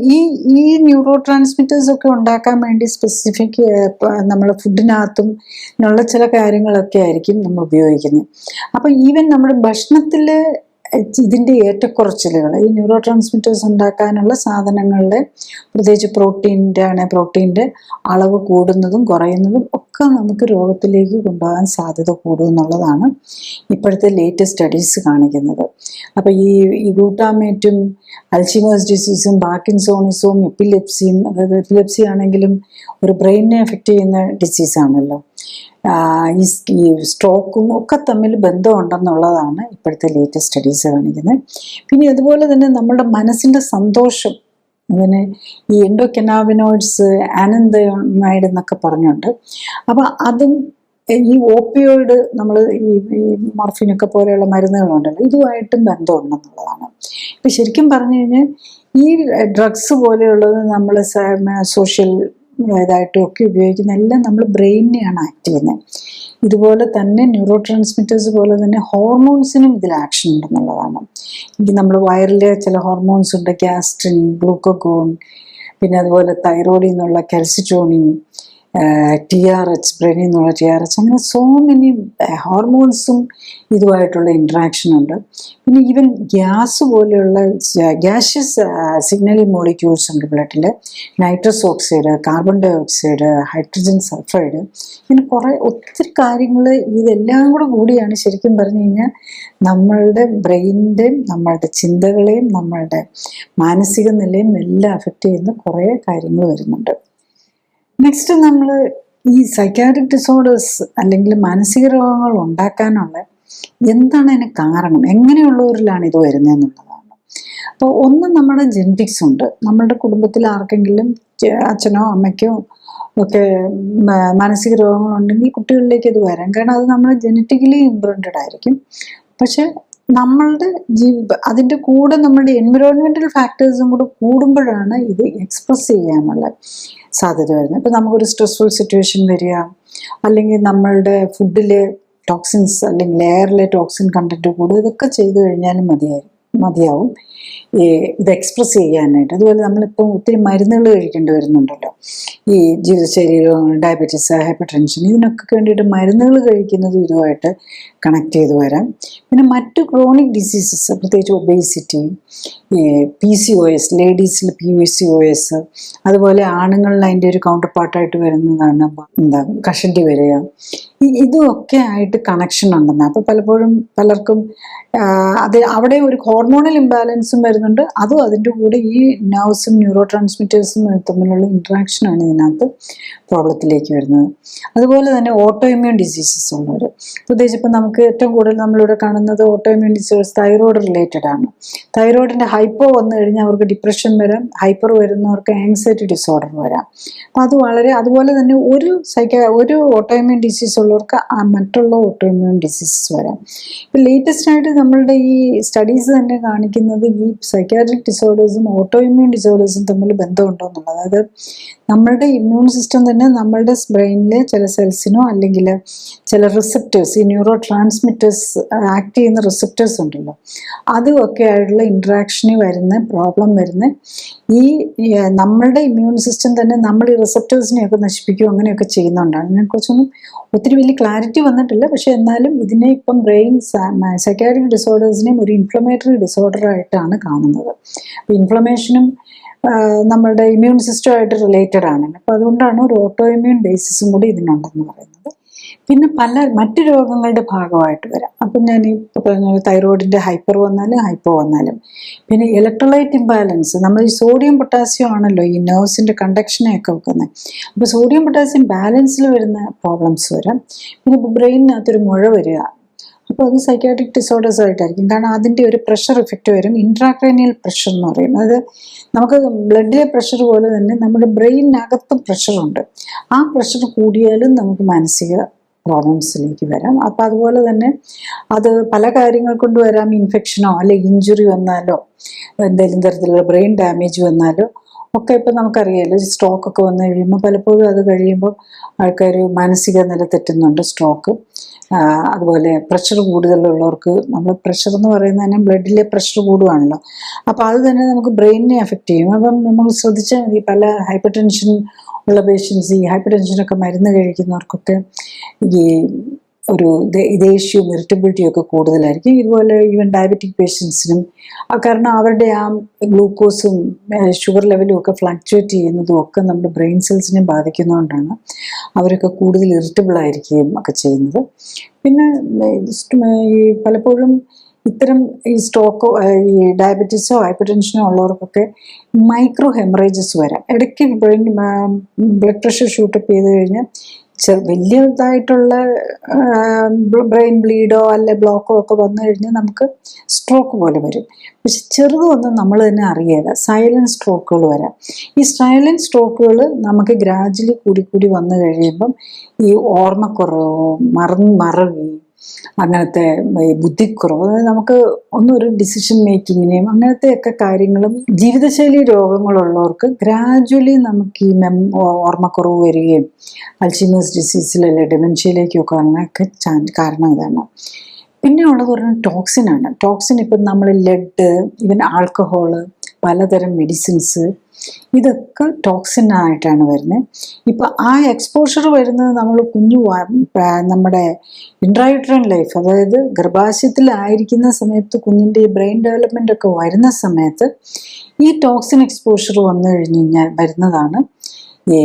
ഈ ന്യൂറോ ട്രാൻസ്മിറ്റേഴ്സ് ഒക്കെ ഉണ്ടാക്കാൻ വേണ്ടി സ്പെസിഫിക് നമ്മൾ ഫുഡിനകത്തും ഉള്ള ചില കാര്യങ്ങളൊക്കെ ആയിരിക്കും നമ്മൾ ഉപയോഗിക്കുന്നത്. അപ്പോൾ ഈവൻ നമ്മുടെ ഭക്ഷണത്തിൽ ഇതിൻ്റെ ഏറ്റക്കുറച്ചിലുകൾ, ഈ ന്യൂറോ ട്രാൻസ്മിറ്റേഴ്സ് ഉണ്ടാക്കാനുള്ള സാധനങ്ങളുടെ, പ്രത്യേകിച്ച് പ്രോട്ടീൻ്റെ അളവ് കൂടുന്നതും കുറയുന്നതും ഒക്കെ നമുക്ക് രോഗത്തിലേക്ക് കൊണ്ടുപോകാൻ സാധ്യത കൂടുമെന്നുള്ളതാണ് ഇപ്പോഴത്തെ ലേറ്റസ്റ്റ് സ്റ്റഡീസ് കാണിക്കുന്നത്. അപ്പോൾ ഈ ഗ്ലൂട്ടാമേറ്റും അൽഷിമേഴ്സ് ഡിസീസും പാർക്കിൻസോണിസവും എപ്പിലെപ്സിയും, അതായത് എപ്പിലെപ്സി ആണെങ്കിലും ഒരു ബ്രെയിനിനെ എഫക്റ്റ് ചെയ്യുന്ന ഡിസീസാണല്ലോ, ഈ സ്ട്രോക്കും ഒക്കെ തമ്മിൽ ബന്ധമുണ്ടെന്നുള്ളതാണ് ഇപ്പോഴത്തെ ലേറ്റസ്റ്റ് സ്റ്റഡീസ് കാണിക്കുന്നത്. പിന്നെ അതുപോലെ തന്നെ നമ്മുടെ മനസ്സിൻ്റെ സന്തോഷം, അതിന് ഈ എൻഡോകനാബിനോയിഡ്സ്, ആനന്ദമൈഡ് എന്നൊക്കെ പറഞ്ഞുണ്ട്. അപ്പോൾ അതും ഈ ഓപ്പിയോയിഡ്, നമ്മൾ ഈ മോർഫിനൊക്കെ പോലെയുള്ള മരുന്നുകളുണ്ടല്ലോ, ഇതുമായിട്ടും ബന്ധമുണ്ടെന്നുള്ളതാണ്. ഇപ്പം ശരിക്കും പറഞ്ഞു കഴിഞ്ഞാൽ ഈ ഡ്രഗ്സ് പോലെയുള്ളത് നമ്മൾ സോഷ്യൽ ഇതായിട്ടും ഒക്കെ ഉപയോഗിക്കുന്ന എല്ലാം നമ്മൾ ബ്രെയിനിനെയാണ് ആക്ട് ചെയ്യുന്നത്. ഇതുപോലെ തന്നെ ന്യൂറോ ട്രാൻസ്മിറ്റേഴ്സ് പോലെ തന്നെ ഹോർമോൺസിനും ഇതിൽ ആക്ഷൻ ഉണ്ടെന്നുള്ളതാണ്. എനിക്ക് നമ്മൾ വയറിലെ ചില ഹോർമോൺസ് ഉണ്ട്, ഗ്യാസ്ട്രിൻ, ഗ്ലൂക്കോഗോൺ, പിന്നെ അതുപോലെ തൈറോയിഡിൽ നിന്നുള്ള കാൽസിറ്റോണിൻ, TRH, ബ്രെയിനിൽ നിന്നുള്ള TRH, അങ്ങനെ സോ മെനി ഹോർമോൺസും ഇതുമായിട്ടുള്ള ഇൻട്രാക്ഷൻ ഉണ്ട്. പിന്നെ ഈവൻ ഗ്യാസ് പോലെയുള്ള ഗ്യാഷ്യസ് സിഗ്നലിംഗ് മോളിക്യൂൾസ് ഉണ്ട് ബ്ലഡിൽ, nitrous oxide, carbon dioxide, hydrogen sulphide, ഇങ്ങനെ കുറേ ഒത്തിരി കാര്യങ്ങൾ ഇതെല്ലാം കൂടിയാണ് ശരിക്കും പറഞ്ഞു കഴിഞ്ഞാൽ നമ്മളുടെ ബ്രെയിനിൻ്റെയും നമ്മളുടെ ചിന്തകളെയും നമ്മളുടെ മാനസിക നിലയും എല്ലാം അഫക്റ്റ് ചെയ്യുന്ന കുറേ കാര്യങ്ങൾ വരുന്നുണ്ട്. നെക്സ്റ്റ് നമ്മൾ ഈ സൈക്കാട്രിക് ഡിസോർഡേഴ്സ് അല്ലെങ്കിൽ മാനസിക രോഗങ്ങൾ ഉണ്ടാക്കാനുള്ള എന്താണ് അതിന് കാരണം, എങ്ങനെയുള്ളവരിലാണ് ഇത് വരുന്നതെന്നുള്ളതാണ്. അപ്പോൾ ഒന്ന് നമ്മുടെ ജെനറ്റിക്സ് ഉണ്ട്. നമ്മളുടെ കുടുംബത്തിൽ ആർക്കെങ്കിലും അച്ഛനോ അമ്മയ്ക്കോ ഒക്കെ മാനസിക രോഗങ്ങളുണ്ടെങ്കിൽ കുട്ടികളിലേക്ക് അത് വരാം. കാരണം അത് നമ്മൾ ജനറ്റിക്കലി ഇംപ്രിന്റഡ് ആയിരിക്കും. പക്ഷെ നമ്മളുടെ അതിൻ്റെ കൂടെ നമ്മുടെ എൻവിറോൺമെൻറ്റൽ ഫാക്ടേഴ്സും കൂടെ കൂടുമ്പോഴാണ് ഇത് എക്സ്പ്രസ് ചെയ്യാനുള്ള സാധ്യത വരുന്നത്. ഇപ്പം നമുക്കൊരു സ്ട്രെസ്ഫുൾ സിറ്റുവേഷൻ വരിക, അല്ലെങ്കിൽ നമ്മളുടെ ഫുഡിലെ ടോക്സിൻസ് അല്ലെങ്കിൽ എയറിലെ ടോക്സിൻ കണ്ടൻറ്റ് കൂടുക, ഇതൊക്കെ ചെയ്തു കഴിഞ്ഞാലും മതിയാവും ഇത് എക്സ്പ്രസ് ചെയ്യാനായിട്ട്. അതുപോലെ നമ്മളിപ്പോൾ ഒത്തിരി മരുന്നുകൾ കഴിക്കേണ്ടി വരുന്നുണ്ടല്ലോ, ഈ ജീവിതശൈലി രോഗങ്ങൾ, ഡയബറ്റീസ്, ഹൈപ്പർ ടെൻഷൻ, ഇതിനൊക്കെ വേണ്ടിയിട്ട് മരുന്നുകൾ കഴിക്കുന്നതും ഇതുമായിട്ട് കണക്ട് ചെയ്ത് വരാം. പിന്നെ മറ്റു ക്രോണിക് ഡിസീസസ്, പ്രത്യേകിച്ച് ഒബേസിറ്റി, PCOS, ലേഡീസിൽ PCOS, അതുപോലെ ആണുങ്ങളിൽ അതിൻ്റെ ഒരു കൗണ്ടർ പാർട്ടായിട്ട് വരുന്നതാണ് കഷണ്ടി വരിക, ഇതുമൊക്കെ ആയിട്ട് കണക്ഷൻ ഉണ്ടെന്ന്. അപ്പോൾ പലപ്പോഴും പലർക്കും അവിടെ ഒരു ഹോർമോണൽ ഇംബാലൻസും വരുന്നുണ്ട്, അതും അതിൻ്റെ കൂടെ ഈ നെർവ്സും ന്യൂറോ ട്രാൻസ്മിറ്റേഴ്സും തമ്മിലുള്ള ഇൻട്രാക്ഷനാണ് ഇതിനകത്ത് പ്രോബ്ലത്തിലേക്ക് വരുന്നത്. അതുപോലെ തന്നെ ഓട്ടോ ഇമ്മ്യൂൺ ഡിസീസസ് ഉള്ളവർ, പ്രത്യേകിച്ച് ഇപ്പം നമുക്ക് ഏറ്റവും കൂടുതൽ നമ്മളിവിടെ കാണുന്നത് auto immune diseases thyroid related ആണ്. തൈറോയിഡിൻ്റെ ഹൈപ്പോ വന്നു കഴിഞ്ഞാൽ അവർക്ക് ഡിപ്രഷൻ വരാം, ഹൈപ്പർ വരുന്നവർക്ക് ആങ്സൈറ്റി ഡിസോർഡർ വരാം. അപ്പം അത് വളരെ, അതുപോലെ തന്നെ ഒരു ഓട്ടോ ഇമ്മ്യൂൺ ഡിസീസ് ഉള്ളവർക്ക് മറ്റുള്ള ഓട്ടോ ഇമ്മ്യൂൺ ഡിസീസസ് വരാം. ഇപ്പം ലേറ്റസ്റ്റ് ആയിട്ട് നമ്മളുടെ ഈ സ്റ്റഡീസ് തന്നെ കാണിക്കുന്നത് ഈ സൈക്കാട്രിക് ഡിസോർഡേഴ്സും ഓട്ടോ ഇമ്മ്യൂൺ ഡിസോർഡേഴ്സും തമ്മിൽ ബന്ധമുണ്ടോ എന്നുള്ളത്. അതായത് നമ്മളുടെ ഇമ്മ്യൂൺ സിസ്റ്റം തന്നെ തന്നെ നമ്മളുടെ ബ്രെയിനിലെ ചില സെൽസിനോ അല്ലെങ്കിൽ ചില റിസപ്റ്റേഴ്സ്, ഈ ന്യൂറോ ട്രാൻസ്മിറ്റേഴ്സ് ആക്ട് ചെയ്യുന്ന റിസപ്റ്റേഴ്സ് ഉണ്ടല്ലോ, അതുമൊക്കെ ആയിട്ടുള്ള ഇൻട്രാക്ഷനിൽ വരുന്ന പ്രോബ്ലം വരുന്ന ഈ നമ്മളുടെ ഇമ്മ്യൂൺ സിസ്റ്റം തന്നെ നമ്മൾ ഈ റിസപ്റ്റേഴ്സിനെയൊക്കെ നശിപ്പിക്കുകയോ അങ്ങനെയൊക്കെ ചെയ്യുന്നതുകൊണ്ടാണ്. ഇതിനെക്കുറിച്ചൊന്നും ഒത്തിരി വലിയ ക്ലാരിറ്റി വന്നിട്ടില്ല. പക്ഷെ എന്നാലും ഇതിനെ ഇപ്പം ബ്രെയിൻ സൈക്കാട്രിക് ഡിസോർഡേഴ്സിനെയും ഒരു ഇൻഫ്ലമേറ്ററി ഡിസോർഡർ ആയിട്ടാണ് കാണുന്നത്. അപ്പോൾ ഇൻഫ്ലമേഷനും നമ്മുടെ ഇമ്മ്യൂൺ സിസ്റ്റമായിട്ട് റിലേറ്റഡ് ആണ്. അപ്പോൾ അതുകൊണ്ടാണ് ഒരു ഓട്ടോ ഇമ്മ്യൂൺ ബേസിസും കൂടി ഇതിനുണ്ടെന്ന് പറയുന്നത്. പിന്നെ മറ്റു രോഗങ്ങളുടെ ഭാഗമായിട്ട് വരാം. അപ്പം ഞാൻ ഇപ്പോൾ പറഞ്ഞ തൈറോയിഡിൻ്റെ ഹൈപ്പർ വന്നാലും ഹൈപ്പോ വന്നാലും, പിന്നെ ഇലക്ട്രോലൈറ്റ് ഇംബാലൻസ്, നമ്മൾ ഈ സോഡിയം പൊട്ടാസ്യം ആണല്ലോ ഈ നെർവ്സിൻ്റെ കണ്ടക്ഷനെയൊക്കെ വെക്കുന്നത്. അപ്പോൾ സോഡിയം പൊട്ടാസ്യം ബാലൻസിൽ വരുന്ന പ്രോബ്ലംസ് വരാം. പിന്നെ ഇപ്പോൾ ബ്രെയിനിനകത്തൊരു മുഴ വരിക, അപ്പോൾ അത് സൈക്കാട്രിക് ഡിസോർഡേഴ്സ് ആയിട്ടായിരിക്കും. കാരണം അതിൻ്റെ ഒരു പ്രഷർ ഇഫക്റ്റ് വരും, ഇൻട്രാക്രേനിയൽ പ്രഷർ എന്ന് പറയും. അത് നമുക്ക് ബ്ലഡിലെ പ്രഷർ പോലെ തന്നെ നമ്മുടെ ബ്രെയിനകത്തും പ്രഷറുണ്ട്. ആ പ്രഷർ കൂടിയാലും നമുക്ക് മാനസിക പ്രോബ്ലംസിലേക്ക് വരാം. അപ്പം അതുപോലെ തന്നെ അത് പല കാര്യങ്ങൾ കൊണ്ട് വരാം. ഇൻഫെക്ഷനോ അല്ലെങ്കിൽ ഇഞ്ചുറി വന്നാലോ, എന്തെങ്കിലും തരത്തിലുള്ള ബ്രെയിൻ ഡാമേജ് വന്നാലോ ഒക്കെ ഇപ്പം നമുക്കറിയാമല്ലോ. സ്ട്രോക്കൊക്കെ വന്നു കഴിയുമ്പോൾ പലപ്പോഴും അത് കഴിയുമ്പോൾ ആൾക്കാർ മാനസിക നില തെറ്റുന്നുണ്ട്. സ്ട്രോക്ക്, അതുപോലെ പ്രഷർ കൂടുതലുള്ളവർക്ക്, നമ്മൾ പ്രഷർ എന്ന് പറയുന്നത് തന്നെ ബ്ലഡിലെ പ്രഷർ കൂടുകയാണല്ലോ, അപ്പോൾ അത് തന്നെ നമുക്ക് ബ്രെയിനിനെ എഫക്റ്റ് ചെയ്യും. അപ്പം നമ്മൾ ശ്രദ്ധിച്ചാൽ മതി, പല ഹൈപ്പർ ടെൻഷൻ ഉള്ള പേഷ്യൻസ്, ഈ ഹൈപ്പർ ടെൻഷനൊക്കെ മരുന്ന് കഴിക്കുന്നവർക്കൊക്കെ ഈ ഒരു ദേഷ്യവും ഇറിറ്റബിലിറ്റിയും ഒക്കെ കൂടുതലായിരിക്കും. ഇതുപോലെ ഈവൻ ഡയബറ്റിക് പേഷ്യൻസിനും, കാരണം അവരുടെ ആ ഗ്ലൂക്കോസും ഷുഗർ ലെവലും ഒക്കെ ഫ്ലക്ച്വേറ്റ് ചെയ്യുന്നതും ഒക്കെ നമ്മുടെ ബ്രെയിൻ സെൽസിനെ ബാധിക്കുന്നതുകൊണ്ടാണ് അവരൊക്കെ കൂടുതൽ ഇറിറ്റബിൾ ആയിരിക്കുകയും ഒക്കെ ചെയ്യുന്നത്. പിന്നെ ഈ പലപ്പോഴും ഇത്തരം ഈ സ്ട്രോക്കോ ഈ ഡയബറ്റീസോ ഹൈപ്പർ ടെൻഷനോ ഉള്ളവർക്കൊക്കെ മൈക്രോ ഹെമറേജസ് വരാം. ഇടയ്ക്ക് ബ്ലഡ് പ്രഷർ ഷൂട്ടപ്പ് ചെയ്ത് കഴിഞ്ഞാൽ വലിയതായിട്ടുള്ള ബ്രെയിൻ ബ്ലീഡോ അല്ലെ ബ്ലോക്കോ ഒക്കെ വന്നു കഴിഞ്ഞാൽ നമുക്ക് സ്ട്രോക്ക് പോലെ വരും. പക്ഷെ ചെറുതൊന്നും നമ്മൾ തന്നെ അറിയില്ല, സൈലൻറ്റ് സ്ട്രോക്കുകൾ വരാം. ഈ സൈലൻറ്റ് സ്ട്രോക്കുകൾ നമുക്ക് ഗ്രാജുവലി കൂടി വന്നു കഴിയുമ്പം ഈ ഓർമ്മക്കുറവ്, മറവി, അങ്ങനത്തെ ബുദ്ധിക്കുറവ്, അതായത് നമുക്ക് ഒരു ഡിസിഷൻ മേക്കിങ്ങിനെയും അങ്ങനത്തെയൊക്കെ കാര്യങ്ങളും ജീവിതശൈലി രോഗങ്ങളുള്ളവർക്ക് ഗ്രാജുവലി നമുക്ക് ഈ ഓർമ്മക്കുറവ് വരികയും അൽഷിമേഴ്സ് ഡിസീസിലല്ലേ ഡെമൻഷ്യയിലേക്കൊക്കെ അങ്ങനെയൊക്കെ കാരണം ഇതാണ്. പിന്നെ ഉള്ളത് പറഞ്ഞാൽ ടോക്സിനാണ്. ടോക്സിൻ ഇപ്പം നമ്മൾ ലെഡ്, ഈവൻ ആൽക്കഹോള്, പലതരം മെഡിസിൻസ്, ഇതൊക്കെ ടോക്സിനായിട്ടാണ് വരുന്നത്. ഇപ്പം ആ എക്സ്പോഷർ വരുന്നത് നമ്മൾ നമ്മുടെ ഇൻട്രായൂട്രൈൻ ലൈഫ്, അതായത് ഗർഭാശയത്തിലായിരിക്കുന്ന സമയത്ത് കുഞ്ഞിൻ്റെ ബ്രെയിൻ ഡെവലപ്മെൻ്റ് ഒക്കെ വരുന്ന സമയത്ത് ഈ ടോക്സിൻ എക്സ്പോഷർ വന്നു കഴിഞ്ഞ് കഴിഞ്ഞാൽ വരുന്നതാണ് ഈ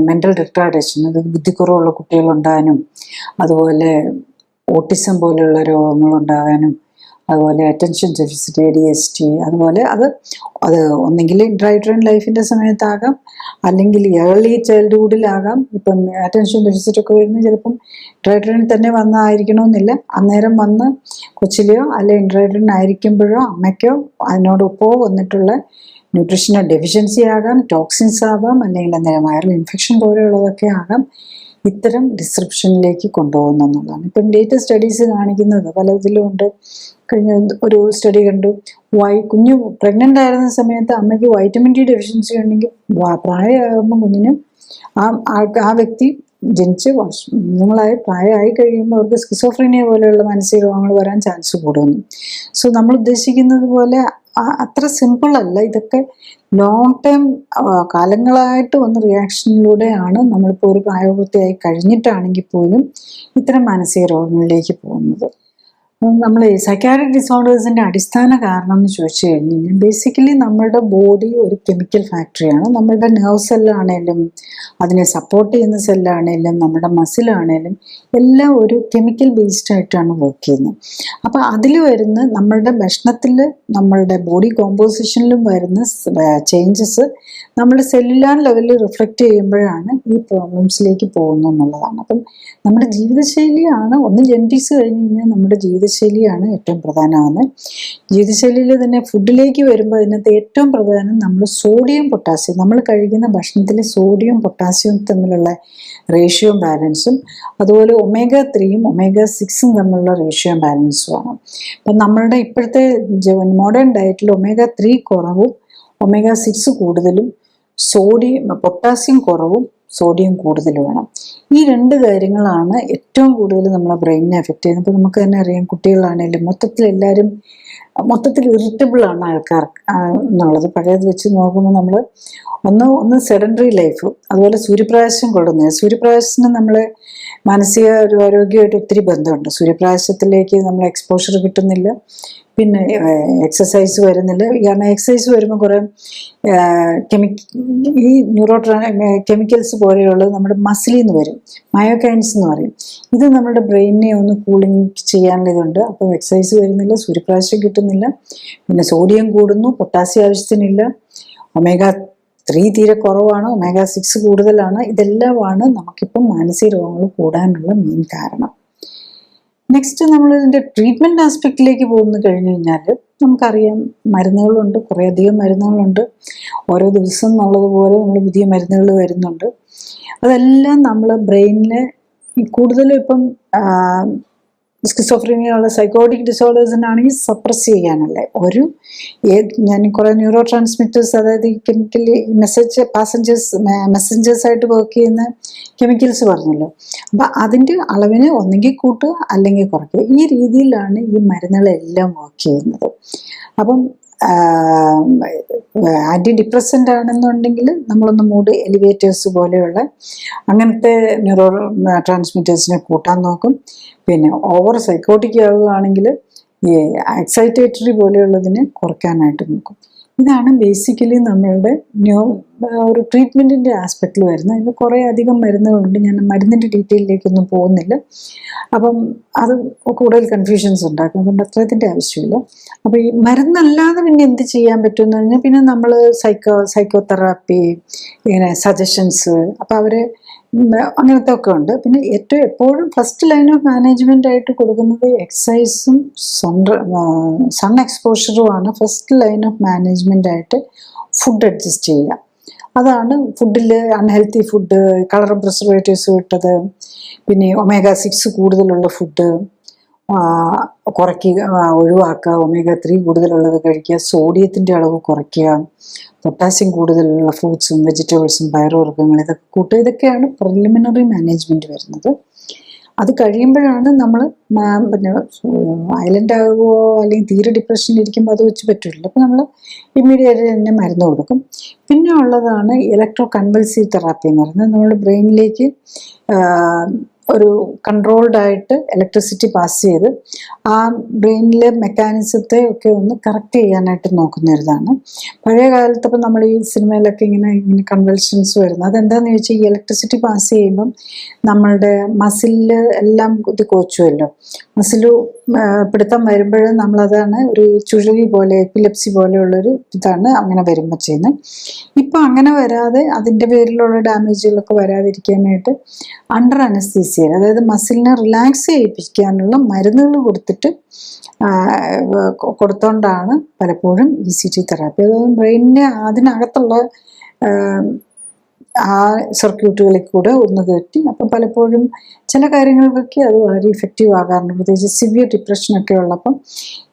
മെൻ്റൽ റിട്ടാർഡേഷൻ, അതായത് ബുദ്ധിക്കുറവുള്ള കുട്ടികളുണ്ടാകാനും, അതുപോലെ ഓട്ടിസം പോലെയുള്ള രോഗങ്ങളുണ്ടാകാനും, അതുപോലെ അറ്റൻഷൻ ഡെഫിസിറ്റ് ADHD, അതുപോലെ അത് ഒന്നെങ്കിൽ ഇൻട്രായൂട്രൈൻ ലൈഫിൻ്റെ സമയത്താകാം, അല്ലെങ്കിൽ ഏർലി ചൈൽഡ്ഹുഡിലാകാം. ഇപ്പം അറ്റൻഷൻ ഡെഫിസിറ്റ് ഒക്കെ വരുന്നത് ചിലപ്പം ഇൻട്രായൂട്രൈനിൽ തന്നെ വന്നായിരിക്കണമെന്നില്ല, അന്നേരം വന്ന് കൊച്ചിലെയോ അല്ലെ ഇൻട്രായൂട്രൈൻ ആയിരിക്കുമ്പോഴോ അമ്മയ്ക്കോ അതിനോടൊപ്പമോ വന്നിട്ടുള്ള ന്യൂട്രീഷണൽ ഡെഫിഷ്യൻസി ആകാം, ടോക്സിൻസ് ആകാം, അല്ലെങ്കിൽ അന്നേരം വൈറൽ ഇൻഫെക്ഷൻ പോലെയുള്ളതൊക്കെ ആകാം ഇത്തരം ഡിസ്ക്രിപ്ഷനിലേക്ക് കൊണ്ടുപോകുന്നു എന്നുള്ളതാണ്. ഇപ്പം ലേറ്റസ്റ്റ് സ്റ്റഡീസ് കാണിക്കുന്നത് പലതിലും ഉണ്ട്. കഴിഞ്ഞ ഒരു സ്റ്റഡി കണ്ടു, കുഞ്ഞ് പ്രഗ്നൻ്റ് ആയിരുന്ന സമയത്ത് അമ്മയ്ക്ക് വൈറ്റമിൻ ഡി ഡെഫിഷ്യൻസി ഉണ്ടെങ്കിൽ പ്രായമാകുമ്പോൾ കുഞ്ഞിന് ആ വ്യക്തി ജനിച്ച് വർഷങ്ങളായി പ്രായമായി കഴിയുമ്പോൾ അവർക്ക് സ്കിസോഫ്രീനിയ പോലെയുള്ള മാനസിക രോഗങ്ങൾ വരാൻ ചാൻസ് കൂടുന്നു. സോ നമ്മൾ ഉദ്ദേശിക്കുന്നത് പോലെ അത്ര സിമ്പിളല്ല. ഇതൊക്കെ ലോങ് ടേം കാലങ്ങളായിട്ട് വന്ന റിയാക്ഷനിലൂടെയാണ് നമ്മളിപ്പോൾ ഒരു പ്രായപൂർത്തിയായി കഴിഞ്ഞിട്ടാണെങ്കിൽ പോലും ഇത്തരം മാനസിക രോഗങ്ങളിലേക്ക് പോകുന്നത്. നമ്മൾ സൈക്കാട്രിക് ഡിസോർഡേഴ്സിൻ്റെ അടിസ്ഥാന കാരണം എന്ന് ചോദിച്ചു കഴിഞ്ഞ് കഴിഞ്ഞാൽ ബേസിക്കലി നമ്മളുടെ ബോഡി ഒരു കെമിക്കൽ ഫാക്ടറിയാണ്. നമ്മളുടെ നെർവ് സെല്ലാണേലും അതിനെ സപ്പോർട്ട് ചെയ്യുന്ന സെല്ലാണേലും നമ്മുടെ മസിലാണേലും എല്ലാം ഒരു കെമിക്കൽ ബേസ്ഡ് ആയിട്ടാണ് വർക്ക് ചെയ്യുന്നത്. അപ്പോൾ അതിൽ വരുന്ന നമ്മളുടെ ഭക്ഷണത്തിൽ, നമ്മളുടെ ബോഡി കോമ്പോസിഷനിലും വരുന്ന ചേഞ്ചസ് നമ്മുടെ സെല്ലുലാർ ലെവലിൽ റിഫ്ലക്റ്റ് ചെയ്യുമ്പോഴാണ് ഈ പ്രോബ്ലംസിലേക്ക് പോകുന്നു എന്നുള്ളതാണ്. അപ്പം നമ്മുടെ ജീവിതശൈലിയാണ്, ഒന്ന് ജെനറ്റിക്സ് കഴിഞ്ഞ് കഴിഞ്ഞാൽ നമ്മുടെ ജീവിതശൈലിയാണ് ഏറ്റവും പ്രധാനമാകുന്നത്. ജീവിതശൈലിയിൽ തന്നെ ഫുഡിലേക്ക് വരുമ്പോൾ അതിനകത്ത് ഏറ്റവും പ്രധാനം നമ്മൾ സോഡിയം പൊട്ടാസ്യം, നമ്മൾ കഴിക്കുന്ന ഭക്ഷണത്തിൽ സോഡിയം പൊട്ടാസ്യവും തമ്മിലുള്ള റേഷ്യോ ബാലൻസും, അതുപോലെ omega-3 omega-6 തമ്മിലുള്ള റേഷ്യോ ബാലൻസുമാണ്. അപ്പം നമ്മളുടെ ഇപ്പോഴത്തെ മോഡേൺ ഡയറ്റിൽ omega-3 കുറവും omega-6 കൂടുതലും പൊട്ടാസ്യം കുറവും സോഡിയം കൂടുതൽ വേണം. ഈ രണ്ട് കാര്യങ്ങളാണ് ഏറ്റവും കൂടുതൽ നമ്മളെ ബ്രെയിനിനെ എഫക്റ്റ് ചെയ്യുന്നത്. ഇപ്പോൾ നമുക്ക് തന്നെ അറിയാം, കുട്ടികളാണെങ്കിലും മൊത്തത്തിൽ ഇറിറ്റബിൾ ആണ് ആൾക്കാർ എന്നുള്ളത്. പഴയത് വെച്ച് നോക്കുമ്പോൾ നമ്മൾ ഒന്ന് സെഡൻഡറി ലൈഫ്, അതുപോലെ സൂര്യപ്രകാശം കൊള്ളുന്നത്. സൂര്യപ്രകാശത്തിന് നമ്മളെ മാനസിക ഒരു ആരോഗ്യമായിട്ട് ഒത്തിരി ബന്ധമുണ്ട്. സൂര്യപ്രകാശത്തിലേക്ക് നമ്മൾ എക്സ്പോഷർ കിട്ടുന്നില്ല, പിന്നെ എക്സസൈസ് വരുന്നില്ല. കാരണം എക്സസൈസ് വരുമ്പോൾ കുറേ ഈ കെമിക്കൽസ് പോലെയുള്ളത് നമ്മുടെ മസിലിൽ നിന്ന് വരും, മയോകൈൻസ് എന്ന് പറയും. ഇത് നമ്മുടെ ബ്രെയിനിനെ ഒന്ന് കൂളിംഗ് ചെയ്യാനുള്ള ഇതുണ്ട്. അപ്പോൾ എക്സസൈസ് വരുന്നില്ല, സൂര്യപ്രകാശം കിട്ടുന്നില്ല, പിന്നെ സോഡിയം കൂടുന്നു, പൊട്ടാസ്യം ആവശ്യത്തിനില്ല, omega-3 തീരെ കുറവാണ്, omega-6 കൂടുതലാണ്. ഇതെല്ലാമാണ് നമുക്കിപ്പം മാനസിക രോഗങ്ങൾ കൂടാനുള്ള മെയിൻ കാരണം. നെക്സ്റ്റ് നമ്മൾ ഇതിൻ്റെ ട്രീറ്റ്മെൻറ്റ് ആസ്പെക്റ്റിലേക്ക് പോകുന്നു കഴിഞ്ഞു കഴിഞ്ഞാൽ നമുക്കറിയാം, മരുന്നുകളുണ്ട്, കുറേയധികം മരുന്നുകളുണ്ട്. ഓരോ ദിവസം എന്നുള്ളതുപോലെ നമ്മൾ പുതിയ മരുന്നുകൾ വരുന്നുണ്ട്. അതെല്ലാം നമ്മൾ ബ്രെയിനിനെ കൂടുതലും ഇപ്പം സ്കിസോഫ്രീനിയ ഉള്ള സൈക്കോട്ടിക് ഡിസോർഡേഴ്സിനാണെങ്കിൽ സപ്രസ് ചെയ്യാനല്ലേ ഞാൻ കുറേ ന്യൂറോ ട്രാൻസ്മിറ്റേഴ്സ്, അതായത് ഈ കെമിക്കലി മെസ്സഞ്ചേഴ്സായിട്ട് വർക്ക് ചെയ്യുന്ന കെമിക്കൽസ് പറഞ്ഞല്ലോ. അപ്പം അതിൻ്റെ അളവിന് ഒന്നെങ്കിൽ കൂട്ടുക അല്ലെങ്കിൽ കുറയ്ക്കുക. ഈ രീതിയിലാണ് ഈ മരുന്നുകളെല്ലാം വർക്ക് ചെയ്യുന്നത്. അപ്പം ആൻറ്റി ഡിപ്രസൻ്റ് ആണെന്നുണ്ടെങ്കിൽ നമ്മളൊന്ന് മൂഡ് എലിവേറ്റേഴ്സ് പോലെയുള്ള അങ്ങനത്തെ ന്യൂറോ ട്രാൻസ്മിറ്റേഴ്സിനെ കൂട്ടാൻ നോക്കും. പിന്നെ ഓവർ സൈക്കോട്ടിക് ആവുകയാണെങ്കിൽ ഈ എക്സൈറ്റേറ്ററി പോലെയുള്ളതിനെ കുറയ്ക്കാനായിട്ട് നോക്കും. ഇതാണ് ബേസിക്കലി നമ്മളുടെ ഒരു ട്രീറ്റ്മെൻറ്റിൻ്റെ ആസ്പെക്റ്റിൽ വരുന്നത്. അതിൽ കുറേ അധികം മരുന്നുകളുണ്ട്. ഞാൻ മരുന്നിൻ്റെ ഡീറ്റെയിലേക്കൊന്നും പോകുന്നില്ല. അപ്പം അത് കൂടുതൽ കൺഫ്യൂഷൻസ് ഉണ്ടാക്കും, അതുകൊണ്ട് അത്രത്തിൻ്റെ ആവശ്യമില്ല. അപ്പോൾ ഈ മരുന്നല്ലാതെ പിന്നെ എന്ത് ചെയ്യാൻ പറ്റുമെന്ന് പറഞ്ഞാൽ പിന്നെ നമ്മൾ സൈക്കോതെറാപ്പി, ഇങ്ങനെ സജഷൻസ്, അപ്പോൾ അവർ അങ്ങനത്തെ ഒക്കെ ഉണ്ട്. പിന്നെ എപ്പോഴും ഫസ്റ്റ് ലൈൻ ഓഫ് മാനേജ്മെൻ്റ് ആയിട്ട് കൊടുക്കുന്നത് എക്സസൈസും സൺ എക്സ്പോഷറുമാണ്. ഫസ്റ്റ് ലൈൻ ഓഫ് മാനേജ്മെൻ്റ് ആയിട്ട് ഫുഡ് അഡ്ജസ്റ്റ് ചെയ്യുക. അതാണ് ഫുഡിൽ അൺഹെൽത്തി ഫുഡ്, കളർ പ്രിസർവേറ്റീവ്സ് ഇട്ടത്, പിന്നെ omega-6 കൂടുതലുള്ള ഫുഡ് കുറയ്ക്കുക, ഒഴിവാക്കുക, omega-3 കൂടുതലുള്ളത് കഴിക്കുക, സോഡിയത്തിൻ്റെ അളവ് കുറയ്ക്കുക, പൊട്ടാസ്യം കൂടുതലുള്ള ഫ്രൂട്ട്സും വെജിറ്റബിൾസും പയറുവർഗ്ഗങ്ങൾ ഇതൊക്കെ കൂട്ടുക. ഇതൊക്കെയാണ് പ്രിലിമിനറി മാനേജ്മെൻറ്റ് വരുന്നത്. അത് കഴിയുമ്പോഴാണ് നമ്മൾ പിന്നെ വയലൻ്റ് ആകുമോ അല്ലെങ്കിൽ തീരെ ഡിപ്രഷനിലിരിക്കുമ്പോൾ അത് വെച്ച് പറ്റില്ല. അപ്പോൾ നമ്മൾ ഇമ്മീഡിയറ്റ് തന്നെ മരുന്ന് കൊടുക്കും. പിന്നെ ഉള്ളതാണ് ഇലക്ട്രോ കൺവൾസീവ് തെറാപ്പി എന്ന് പറയുന്നത്. നമ്മുടെ ബ്രെയിനിലേക്ക് ഒരു കൺട്രോൾഡ് ആയിട്ട് ഇലക്ട്രിസിറ്റി പാസ് ചെയ്ത് ആ ബ്രെയിനിലെ മെക്കാനിസത്തെ ഒക്കെ ഒന്ന് കറക്റ്റ് ചെയ്യാനായിട്ട് നോക്കുന്നൊരിതാണ്. പഴയ കാലത്ത് ഇപ്പം നമ്മൾ ഈ സിനിമയിലൊക്കെ ഇങ്ങനെ കൺവൾഷൻസ് വരുന്നത് അതെന്താണെന്ന് ചോദിച്ചാൽ, ഈ ഇലക്ട്രിസിറ്റി പാസ് ചെയ്യുമ്പം നമ്മളുടെ മസിലിൽ എല്ലാം ഇത് കോച്ചുമല്ലോ. മസിൽ പിടുത്തം വരുമ്പോൾ നമ്മളതാണ് ഒരു ചുഴലി പോലെ, എപ്പിലെപ്സി പോലെയുള്ളൊരു ഇതാണ് അങ്ങനെ വരുമ്പോൾ ചെയ്യുന്നത്. ഇപ്പം അങ്ങനെ വരാതെ അതിൻ്റെ പേരിലുള്ള ഡാമേജുകളൊക്കെ വരാതിരിക്കാനായിട്ട് അണ്ടർ അനസ്തീസിയ, അതായത് മസിലിനെ റിലാക്സ് ചെയ്യിപ്പിക്കാനുള്ള മരുന്നുകൾ കൊടുത്തോണ്ടാണ് പലപ്പോഴും ECT തെറാപ്പി. അതായത് ബ്രെയിനിനെ അതിനകത്തുള്ള ആ സർക്യൂട്ടുകളിൽ കൂടെ ഒന്ന് കയറ്റി. അപ്പം പലപ്പോഴും ചില കാര്യങ്ങൾക്കൊക്കെ അത് വളരെ ഇഫക്റ്റീവ് ആകാറുണ്ട്. പ്രത്യേകിച്ച് സിവിയർ ഡിപ്രഷനൊക്കെ ഉള്ളപ്പം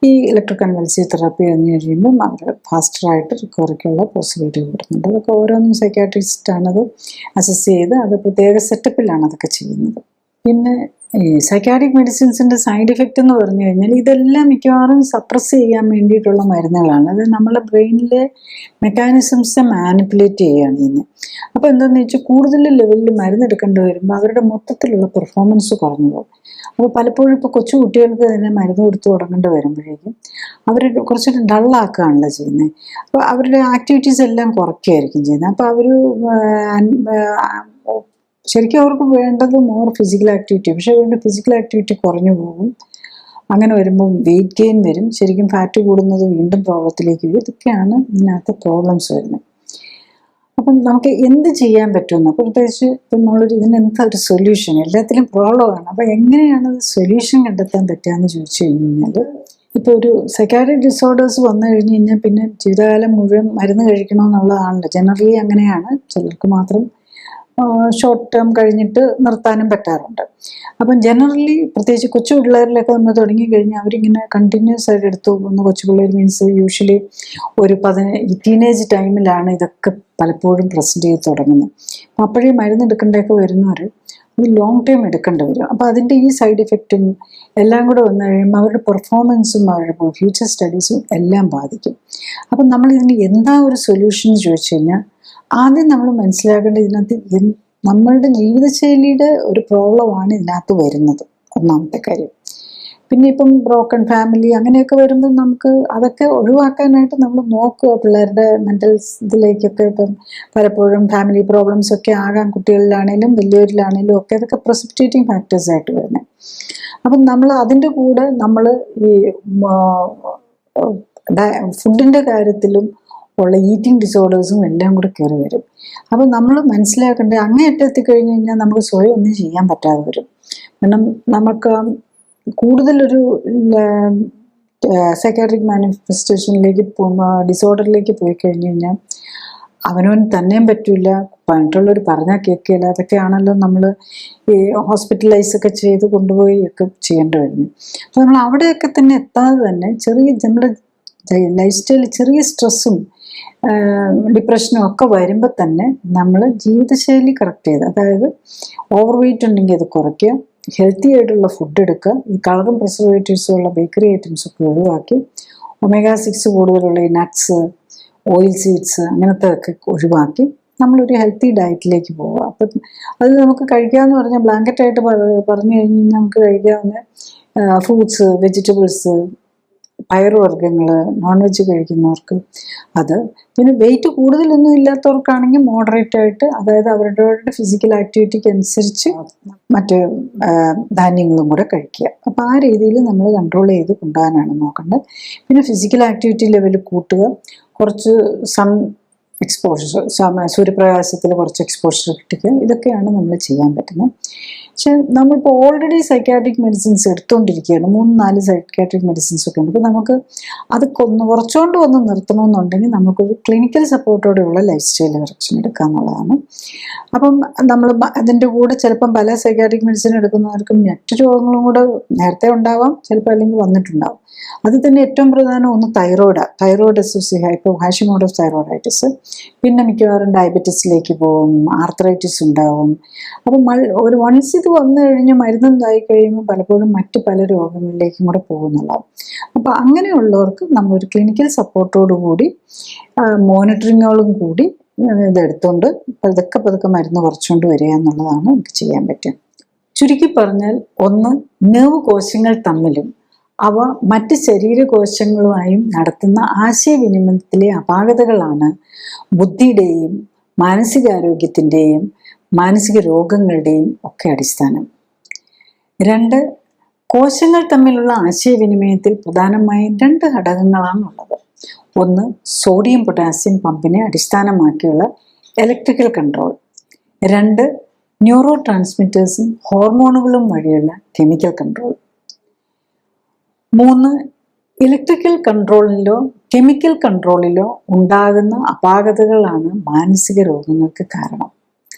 ഈ ഇലക്ട്രോ കൺവൾസീവ് തെറാപ്പി വന്നു കഴിയുമ്പം അവർ ഫാസ്റ്ററായിട്ട് റിക്കവറിക്കുള്ള പോസിബിലിറ്റി കൊടുക്കുന്നുണ്ട്. അതൊക്കെ ഓരോന്നും സൈക്കാട്രിസ്റ്റാണത് അസസ് ചെയ്ത് അത് പ്രത്യേക സെറ്റപ്പിലാണ് അതൊക്കെ ചെയ്യുന്നത്. പിന്നെ ഈ സൈക്കാട്രിക് മെഡിസിൻസിൻ്റെ സൈഡ് ഇഫക്റ്റ് എന്ന് പറഞ്ഞു കഴിഞ്ഞാൽ ഇതെല്ലാം മിക്കവാറും സപ്രസ് ചെയ്യാൻ വേണ്ടിയിട്ടുള്ള മരുന്നുകളാണ്. അത് നമ്മളെ ബ്രെയിനിലെ മെക്കാനിസംസിനെ മാനിപ്പുലേറ്റ് ചെയ്യുകയാണ് ചെയ്യുന്നത്. അപ്പോൾ എന്താണെന്ന് വെച്ചാൽ കൂടുതൽ ലെവലിൽ മരുന്നെടുക്കേണ്ടി വരുമ്പോൾ അവരുടെ മൊത്തത്തിലുള്ള പെർഫോമൻസ് കുറഞ്ഞു പോകും. അപ്പോൾ പലപ്പോഴും ഇപ്പോൾ കൊച്ചു കുട്ടികൾക്ക് തന്നെ മരുന്ന് കൊടുത്ത് തുടങ്ങേണ്ടി വരുമ്പോഴേക്കും അവർ കുറച്ചൊരു ഡള്ളാക്കുകയാണല്ലോ ചെയ്യുന്നത്. അപ്പോൾ അവരുടെ ആക്ടിവിറ്റീസ് എല്ലാം കുറയ്ക്കുകയായിരിക്കും ചെയ്യുന്നത്. അപ്പോൾ അവർ ശരിക്കും അവർക്ക് വേണ്ടത് മോർ ഫിസിക്കൽ ആക്ടിവിറ്റി, പക്ഷേ അവരുടെ ഫിസിക്കൽ ആക്ടിവിറ്റി കുറഞ്ഞു പോകും. അങ്ങനെ വരുമ്പോൾ വെയിറ്റ് ഗെയിൻ വരും, ശരിക്കും ഫാറ്റ് കൂടുന്നത് വീണ്ടും പ്രോബ്ലത്തിലേക്ക് വരും. ഇതൊക്കെയാണ് ഇതിനകത്ത് പ്രോബ്ലംസ് വരുന്നത്. അപ്പം നമുക്ക് എന്ത് ചെയ്യാൻ പറ്റുമെന്ന്, പ്രത്യേകിച്ച് ഇപ്പം ഇതിനെന്താ ഒരു സൊല്യൂഷൻ, എല്ലാത്തിലും പ്രോബ്ലമാണ്. അപ്പോൾ എങ്ങനെയാണ് സൊല്യൂഷൻ കണ്ടെത്താൻ പറ്റുകയെന്ന് ചോദിച്ചു കഴിഞ്ഞാൽ, ഇപ്പോൾ ഒരു സൈക്കാട്രിക് ഡിസോർഡേഴ്സ് വന്നു കഴിഞ്ഞ് കഴിഞ്ഞാൽ പിന്നെ ജീവിതകാലം മുഴുവൻ മരുന്ന് കഴിക്കണമെന്നുള്ളതാണല്ലോ. ജനറലി അങ്ങനെയാണ്. ചിലർക്ക് മാത്രം ഷോർട്ട് ടേം കഴിഞ്ഞിട്ട് നിർത്താനും പറ്റാറുണ്ട്. അപ്പം ജനറലി പ്രത്യേകിച്ച് കൊച്ചു പിള്ളേരിലൊക്കെ നമ്മൾ തുടങ്ങിക്കഴിഞ്ഞാൽ അവരിങ്ങനെ കണ്ടിന്യൂസ് ആയിട്ട് എടുത്തു പോകുന്ന കൊച്ചു പിള്ളേർ മീൻസ് യൂഷ്വലി ഒരു ടീനേജ് ടൈമിലാണ് ഇതൊക്കെ പലപ്പോഴും പ്രസൻറ്റ് ചെയ്ത് തുടങ്ങുന്നത്. അപ്പം അപ്പോഴേ മരുന്നെടുക്കേണ്ടതൊക്കെ വരുന്നവർ അത് ലോങ് ടൈം എടുക്കേണ്ടി വരും. അപ്പോൾ അതിൻ്റെ ഈ സൈഡ് ഇഫക്റ്റും എല്ലാം കൂടെ വന്നു കഴിയുമ്പോൾ അവരുടെ പെർഫോമൻസും അവരുടെ ഫ്യൂച്ചർ സ്റ്റഡീസും എല്ലാം ബാധിക്കും. അപ്പം നമ്മൾ ഇതിന് എന്താ ഒരു സൊല്യൂഷൻ എന്ന് ചോദിച്ചു കഴിഞ്ഞാൽ ആദ്യം നമ്മൾ മനസ്സിലാക്കേണ്ടത് ഇതിനകത്ത് നമ്മളുടെ ജീവിതശൈലിയുടെ ഒരു പ്രോബ്ലമാണ് ഇതിനകത്ത് വരുന്നത്, ഒന്നാമത്തെ കാര്യം. പിന്നെ ഇപ്പം ബ്രോക്കൺ ഫാമിലി അങ്ങനെയൊക്കെ വരുമ്പോൾ നമുക്ക് അതൊക്കെ ഒഴിവാക്കാനായിട്ട് നമ്മൾ നോക്കുക. പിള്ളേരുടെ മെൻ്റൽ ഇതിലേക്കൊക്കെ ഇപ്പം പലപ്പോഴും ഫാമിലി പ്രോബ്ലംസ് ഒക്കെ ആകാം, കുട്ടികളിലാണേലും വലിയവരിലാണേലും ഒക്കെ അതൊക്കെ പ്രസിപ്പിറ്റേറ്റിംഗ് ഫാക്ടേഴ്സായിട്ട് വരുന്നത്. അപ്പം നമ്മൾ അതിൻ്റെ കൂടെ നമ്മൾ ഈ ഫുഡിൻ്റെ കാര്യത്തിലും ഉള്ള ഈറ്റിംഗ് ഡിസോർഡേഴ്സും എല്ലാം കൂടെ കയറി വരും. അപ്പം നമ്മൾ മനസ്സിലാക്കേണ്ടത് അങ്ങേയറ്റം എത്തിക്കഴിഞ്ഞ് കഴിഞ്ഞാൽ നമുക്ക് സ്വയം ഒന്നും ചെയ്യാൻ പറ്റാതെ വരും. കാരണം നമുക്ക് കൂടുതലൊരു സൈക്കാട്രിക് മാനിഫെസ്റ്റേഷനിലേക്ക് ഡിസോർഡറിലേക്ക് പോയി കഴിഞ്ഞ് കഴിഞ്ഞാൽ അവനവൻ തന്നെയും പറ്റില്ല, മറ്റുള്ളവർ പറഞ്ഞാൽ കേൾക്കില്ല. അതൊക്കെയാണല്ലോ നമ്മൾ ഈ ഹോസ്പിറ്റലൈസ് ഒക്കെ ചെയ്ത് കൊണ്ടുപോയി ഒക്കെ ചെയ്യേണ്ടി വരുന്നത്. അപ്പോൾ നമ്മൾ അവിടെയൊക്കെ തന്നെ എത്താതെ തന്നെ നമ്മുടെ ലൈഫ് സ്റ്റൈലിൽ ചെറിയ സ്ട്രെസ്സും ഡിപ്രഷനും ഒക്കെ വരുമ്പോൾ തന്നെ നമ്മൾ ജീവിതശൈലി കറക്റ്റ് ചെയ്ത്, അതായത് ഓവർ വെയിറ്റ് ഉണ്ടെങ്കിൽ അത് കുറയ്ക്കുക, ഹെൽത്തി ആയിട്ടുള്ള ഫുഡ് എടുക്കുക, ഈ കളറും പ്രിസർവേറ്റീവ്സും ഉള്ള ബേക്കറി ഐറ്റംസ് ഒക്കെ ഒഴിവാക്കി omega-6 കൂടുതലുള്ള ഈ നട്ട്സ്, ഓയിൽ സീഡ്സ് അങ്ങനത്തെ ഒക്കെ ഒഴിവാക്കി നമ്മളൊരു ഹെൽത്തി ഡയറ്റിലേക്ക് പോവുക. അപ്പം അത് നമുക്ക് കഴിക്കാമെന്ന് പറഞ്ഞാൽ ബ്ലാങ്കറ്റായിട്ട് പറഞ്ഞു കഴിഞ്ഞാൽ നമുക്ക് കഴിക്കാവുന്ന ഫ്രൂട്ട്സ്, വെജിറ്റബിൾസ്, പയറുവർഗ്ഗങ്ങൾ, നോൺ വെജ് കഴിക്കുന്നവർക്ക് അത്. പിന്നെ വെയിറ്റ് കൂടുതലൊന്നും ഇല്ലാത്തവർക്കാണെങ്കിൽ മോഡറേറ്റ് ആയിട്ട്, അതായത് അവരുടെ ഫിസിക്കൽ ആക്ടിവിറ്റിക്ക് അനുസരിച്ച് മറ്റ് ധാന്യങ്ങളും കൂടെ കഴിക്കുക. അപ്പോൾ ആ രീതിയിൽ നമ്മൾ കൺട്രോൾ ചെയ്ത് കൊണ്ടുപോകാനാണ് നോക്കേണ്ടത്. പിന്നെ ഫിസിക്കൽ ആക്ടിവിറ്റി ലെവൽ കൂട്ടുക, കുറച്ച് എക്സ്പോഷർ, സൂര്യപ്രകാശത്തിൽ കുറച്ച് എക്സ്പോഷർ കിട്ടുക, ഇതൊക്കെയാണ് നമ്മൾ ചെയ്യാൻ പറ്റുന്നത്. പക്ഷെ നമ്മളിപ്പോൾ ഓൾറെഡി സൈക്കാട്രിക് മെഡിസിൻസ് എടുത്തുകൊണ്ടിരിക്കുകയാണ്, 3-4 സൈക്കാട്രിക് മെഡിസിൻസ് ഒക്കെ ഉണ്ട്. അപ്പോൾ നമുക്ക് അത് കുറച്ചുകൊണ്ട് വന്ന് നിർത്തണമെന്നുണ്ടെങ്കിൽ നമുക്കൊരു ക്ലിനിക്കൽ സപ്പോർട്ടോടെയുള്ള ലൈഫ് സ്റ്റൈൽ കറക്ഷൻ എടുക്കുക എന്നുള്ളതാണ്. അപ്പം നമ്മൾ അതിൻ്റെ കൂടെ ചിലപ്പം പല സൈക്കാട്രിക് മെഡിസിൻ എടുക്കുന്നവർക്കും മറ്റു രോഗങ്ങളും കൂടെ നേരത്തെ ഉണ്ടാവാം, ചിലപ്പോൾ അല്ലെങ്കിൽ വന്നിട്ടുണ്ടാവും. അത് തന്നെ ഏറ്റവും പ്രധാനം ഒന്ന് തൈറോയിഡസ്, ഹാഷിമോഡ് ഓഫ് തൈറോയിഡൈറ്റിസ്. പിന്നെ മിക്കവാറും ഡയബറ്റീസിലേക്ക് പോകും, ആർത്രൈറ്റിസ് ഉണ്ടാവും. അപ്പം വൺസ് ഇത് വന്നു കഴിഞ്ഞ് മരുന്നുണ്ടായി കഴിയുമ്പോൾ പലപ്പോഴും മറ്റ് പല രോഗങ്ങളിലേക്കും കൂടെ പോകുന്നുള്ളതാണ്. അപ്പം അങ്ങനെയുള്ളവർക്ക് നമ്മളൊരു ക്ലിനിക്കൽ സപ്പോർട്ടോടു കൂടി മോണിറ്ററിങ്ങോടും കൂടി ഇതെടുത്തുകൊണ്ട് പതുക്കെ മരുന്ന് കുറച്ചുകൊണ്ട് വരിക എന്നുള്ളതാണ് നമുക്ക് ചെയ്യാൻ പറ്റുക. ചുരുക്കി പറഞ്ഞാൽ, ഒന്ന്, നെർവ് കോശങ്ങൾ തമ്മിലും അവ മറ്റ് ശരീരകോശങ്ങളുമായും നടത്തുന്ന ആശയവിനിമയത്തിലെ അപാകതകളാണ് ബുദ്ധിയുടെയും മാനസികാരോഗ്യത്തിൻ്റെയും മാനസിക രോഗങ്ങളുടെയും ഒക്കെ അടിസ്ഥാനം. 2, കോശങ്ങൾ തമ്മിലുള്ള ആശയവിനിമയത്തിൽ പ്രധാനമായും 2 ഘടകങ്ങളാണുള്ളത്. ഒന്ന്, സോഡിയം പൊട്ടാസ്യം പമ്പിനെ അടിസ്ഥാനമാക്കിയുള്ള ഇലക്ട്രിക്കൽ കൺട്രോൾ. 2, ന്യൂറോ ട്രാൻസ്മിറ്റേഴ്സും ഹോർമോണുകളും വഴിയുള്ള കെമിക്കൽ കൺട്രോൾ. 3, ഇലക്ട്രിക്കൽ കൺട്രോളിലോ കെമിക്കൽ കൺട്രോളിലോ ഉണ്ടാകുന്ന അപാകതകളാണ് മാനസിക രോഗങ്ങൾക്ക് കാരണം.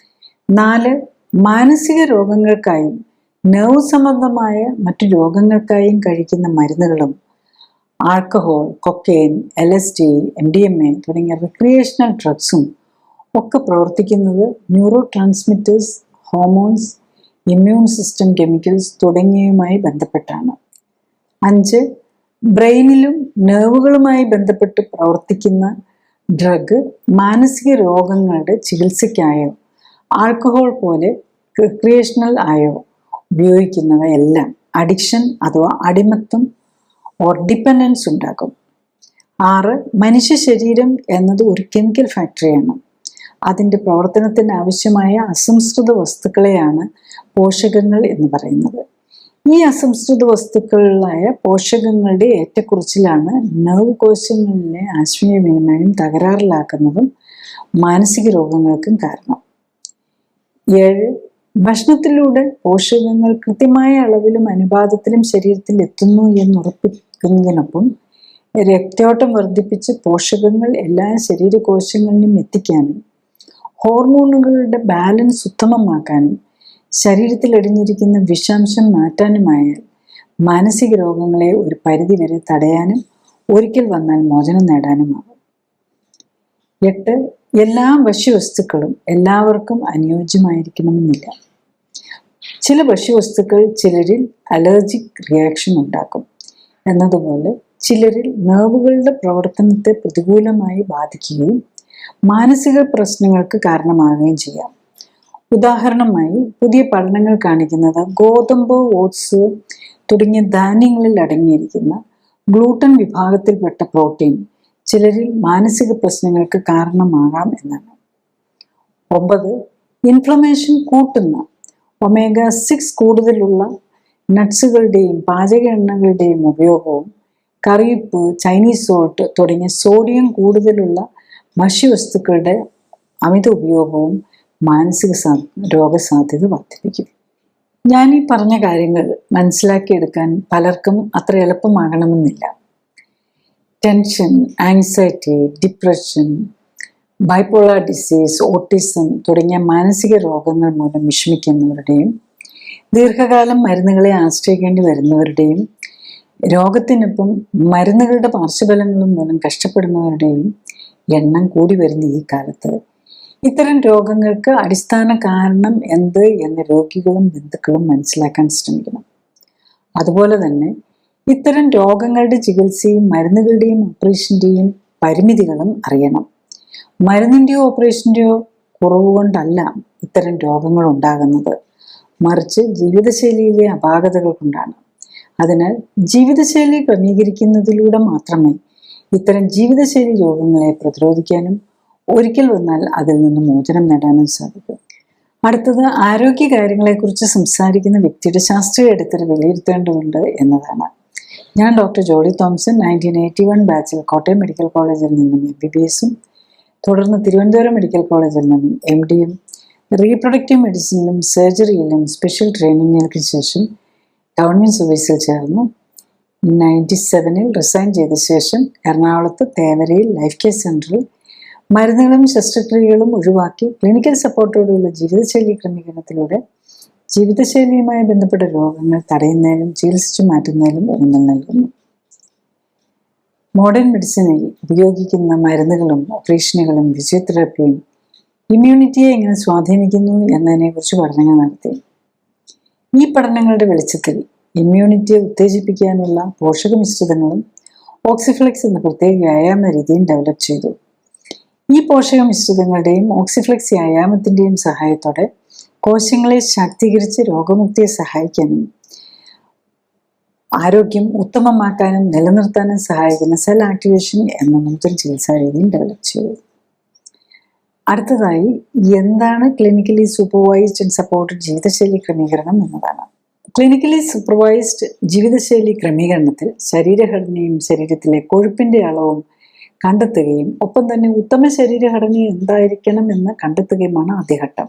4, മാനസിക രോഗങ്ങൾക്കായും നെർവ് സംബന്ധമായ മറ്റു രോഗങ്ങൾക്കായും കഴിക്കുന്ന മരുന്നുകളും ആൽക്കഹോൾ, കൊക്കെയിൻ, LSD, MDMA തുടങ്ങിയ റിക്രിയേഷണൽ ഡ്രഗ്സും ഒക്കെ പ്രവർത്തിക്കുന്നത് neurotransmitters, hormones, immune system chemicals തുടങ്ങിയവയുമായി ബന്ധപ്പെട്ടാണ്. 5, ബ്രെയിനിലും നെർവുകളുമായി ബന്ധപ്പെട്ട് പ്രവർത്തിക്കുന്ന ഡ്രഗ് മാനസിക രോഗങ്ങളുടെ ചികിത്സയ്ക്കായോ ആൽക്കഹോൾ പോലെ റിക്രിയേഷണൽ ആയോ ഉപയോഗിക്കുന്നവയെല്ലാം അഡിക്ഷൻ അഥവാ അടിമത്തം ഓർ ഡിപ്പെൻഡൻസ് ഉണ്ടാക്കും. 6, മനുഷ്യ ശരീരം എന്നത് ഒരു കെമിക്കൽ ഫാക്ടറിയാണ്. അതിൻ്റെ പ്രവർത്തനത്തിന് ആവശ്യമായ അസംസ്കൃത വസ്തുക്കളെയാണ് പോഷകങ്ങൾ എന്ന് പറയുന്നത്. ഈ അസംസ്കൃത വസ്തുക്കളായ പോഷകങ്ങളുടെ ഏറ്റക്കുറച്ചിലാണ് നെർവ് കോശങ്ങളിലെ ആശയവിനിമയം തകരാറിലാക്കുന്നതും മാനസിക രോഗങ്ങൾക്കും കാരണം. 7, ഭക്ഷണത്തിലൂടെ പോഷകങ്ങൾ കൃത്യമായ അളവിലും അനുപാതത്തിലും ശരീരത്തിൽ എത്തുന്നു എന്നുറപ്പിക്കുന്നതിനൊപ്പം രക്തയോട്ടം വർദ്ധിപ്പിച്ച് പോഷകങ്ങൾ എല്ലാ ശരീരകോശങ്ങളിലും എത്തിക്കാനും ഹോർമോണുകളുടെ ബാലൻസ് ഉത്തമമാക്കാനും ശരീരത്തിൽ അടിഞ്ഞിരിക്കുന്ന വിഷാംശം മാറ്റാനുമായാൽ മാനസിക രോഗങ്ങളെ ഒരു പരിധിവരെ തടയാനും ഒരിക്കൽ വന്നാൽ മോചനം നേടാനുമാകും. 8. എല്ലാ ഭക്ഷ്യവസ്തുക്കളും എല്ലാവർക്കും അനുയോജ്യമായിരിക്കണമെന്നില്ല. ചില ഭക്ഷ്യവസ്തുക്കൾ ചിലരിൽ അലർജിക് റിയാക്ഷൻ ഉണ്ടാക്കും. എന്നതുപോലെ ചിലരിൽ നെർവുകളുടെ പ്രവർത്തനത്തെ പ്രതികൂലമായി ബാധിക്കുകയും മാനസിക പ്രശ്നങ്ങൾക്ക് കാരണമാവുകയും ചെയ്യാം. ഉദാഹരണമായി പുതിയ പഠനങ്ങൾ കാണിക്കുന്നത് ഗോതമ്പ്, ഓട്സ് തുടങ്ങിയ ധാന്യങ്ങളിൽ അടങ്ങിയിരിക്കുന്ന ഗ്ലൂട്ടൻ വിഭാഗത്തിൽപ്പെട്ട പ്രോട്ടീൻ ചിലരിൽ മാനസിക പ്രശ്നങ്ങൾക്ക് കാരണമാകാം എന്നാണ്. 9. ഇൻഫ്ലമേഷൻ കൂട്ടുന്ന omega-6 കൂടുതലുള്ള നട്ട്സുകളുടെയും പാചക എണ്ണകളുടെയും ഉപയോഗവും കറിയുപ്പ്, ചൈനീസ് സോൾട്ട് തുടങ്ങിയ സോഡിയം കൂടുതലുള്ള ഭക്ഷ്യവസ്തുക്കളുടെ അമിത ഉപയോഗവും മാനസിക രോഗസാധ്യത വർദ്ധിപ്പിക്കും. ഞാൻ ഈ പറഞ്ഞ കാര്യങ്ങൾ മനസ്സിലാക്കിയെടുക്കാൻ പലർക്കും അത്ര എളുപ്പമാകണമെന്നില്ല. Tension, anxiety, depression, bipolar disease, autism തുടങ്ങിയ മാനസിക രോഗങ്ങൾ മൂലം വിഷമിക്കുന്നവരുടെയും ദീർഘകാലം മരുന്നുകളെ ആശ്രയിക്കേണ്ടി വരുന്നവരുടെയും രോഗത്തിനൊപ്പം മരുന്നുകളുടെ പാർശ്വഫലങ്ങളും മൂലം കഷ്ടപ്പെടുന്നവരുടെയും എണ്ണം കൂടി വരുന്ന ഈ കാലത്ത് ഇത്തരം രോഗങ്ങൾക്ക് അടിസ്ഥാന കാരണം എന്ത് എന്ന് രോഗികളും ബന്ധുക്കളും മനസ്സിലാക്കാൻ ശ്രമിക്കണം. അതുപോലെ തന്നെ ഇത്തരം രോഗങ്ങളുടെ ചികിത്സയും മരുന്നുകളുടെയും ഓപ്പറേഷൻ്റെയും പരിമിതികളും അറിയണം. മരുന്നിൻ്റെയോ ഓപ്പറേഷൻ്റെയോ കുറവ് കൊണ്ടല്ല ഇത്തരം രോഗങ്ങൾ ഉണ്ടാകുന്നത്, മറിച്ച് ജീവിതശൈലിയിലെ അപാകതകൾ കൊണ്ടാണ്. അതിനാൽ ജീവിതശൈലി ക്രമീകരിക്കുന്നതിലൂടെ മാത്രമേ ഇത്തരം ജീവിതശൈലി രോഗങ്ങളെ പ്രതിരോധിക്കാനും ഒരിക്കൽ വന്നാൽ അതിൽ നിന്ന് മോചനം നേടാനും സാധിക്കും. അടുത്തത് ആരോഗ്യ കാര്യങ്ങളെക്കുറിച്ച് സംസാരിക്കുന്ന വ്യക്തിയുടെ ശാസ്ത്രീയ അടിത്തറ വിലയിരുത്തേണ്ടതുണ്ട് എന്നതാണ്. ഞാൻ ഡോക്ടർ ജോളി തോംസൺ 1981 ബാച്ചിൽ കോട്ടയം മെഡിക്കൽ കോളേജിൽ നിന്നും MBBS-ഉം തുടർന്ന് തിരുവനന്തപുരം മെഡിക്കൽ കോളേജിൽ നിന്നും MD-യും റീപ്രൊഡക്റ്റീവ് മെഡിസിനിലും സർജറിയിലും സ്പെഷ്യൽ ട്രെയിനിങ്ങുകൾക്ക് ശേഷം ഗവൺമെൻറ് സർവീസിൽ ചേർന്നു. 97-ൽ റിസൈൻ ചെയ്ത ശേഷം എറണാകുളത്ത് തേവരയിൽ ലൈഫ് കെയർ സെൻ്ററിൽ മരുന്നുകളും ശസ്ത്രക്രിയകളും ഒഴിവാക്കി ക്ലിനിക്കൽ സപ്പോർട്ടോടെയുള്ള ജീവിതശൈലി ക്രമീകരണത്തിലൂടെ ജീവിതശൈലിയുമായി ബന്ധപ്പെട്ട രോഗങ്ങൾ തടയുന്നതിനും ചികിത്സിച്ചു മാറ്റുന്നതിനും ഊന്നൽ നൽകുന്നു. മോഡേൺ മെഡിസിനിൽ ഉപയോഗിക്കുന്ന മരുന്നുകളും ഓപ്പറേഷനുകളും ഫിസിയോതെറാപ്പിയും ഇമ്മ്യൂണിറ്റിയെ എങ്ങനെ സ്വാധീനിക്കുന്നു എന്നതിനെക്കുറിച്ച് പഠനങ്ങൾ നടത്തി. ഈ പഠനങ്ങളുടെ വെളിച്ചത്തിൽ ഇമ്മ്യൂണിറ്റിയെ ഉത്തേജിപ്പിക്കാനുള്ള പോഷക മിശ്രിതങ്ങളും ഓക്സിഫ്ലെക്സ് എന്ന പ്രത്യേക വ്യായാമ രീതിയും ഡെവലപ്പ് ചെയ്തു. ഈ പോഷക മിശ്രിതങ്ങളുടെയും ഓക്സിഫ്ലെക്സ് വ്യായാമത്തിൻ്റെയും സഹായത്തോടെ കോശങ്ങളെ ശാക്തീകരിച്ച് രോഗമുക്തിയെ സഹായിക്കാനും ആരോഗ്യം ഉത്തമമാക്കാനും നിലനിർത്താനും സഹായിക്കുന്ന സെൽ ആക്ടിവേഷൻ എന്ന നൂതന ചികിത്സാ രീതിയും ഡെവലപ്പ് ചെയ്തു. അടുത്തതായി എന്താണ് ക്ലിനിക്കലി സൂപ്പർവൈസ്ഡ് ആൻഡ് സപ്പോർട്ടഡ് ജീവിതശൈലി ക്രമീകരണം എന്നതാണ്. ക്ലിനിക്കലി സൂപ്പർവൈസ്ഡ് ജീവിതശൈലി ക്രമീകരണത്തിൽ ശരീരഘടനയും ശരീരത്തിലെ കൊഴുപ്പിൻ്റെ അളവും കണ്ടെത്തുകയും ഒപ്പം തന്നെ ഉത്തമ ശരീരഘടന എന്തായിരിക്കണം എന്ന് കണ്ടെത്തുകയുമാണ് ആദ്യഘട്ടം.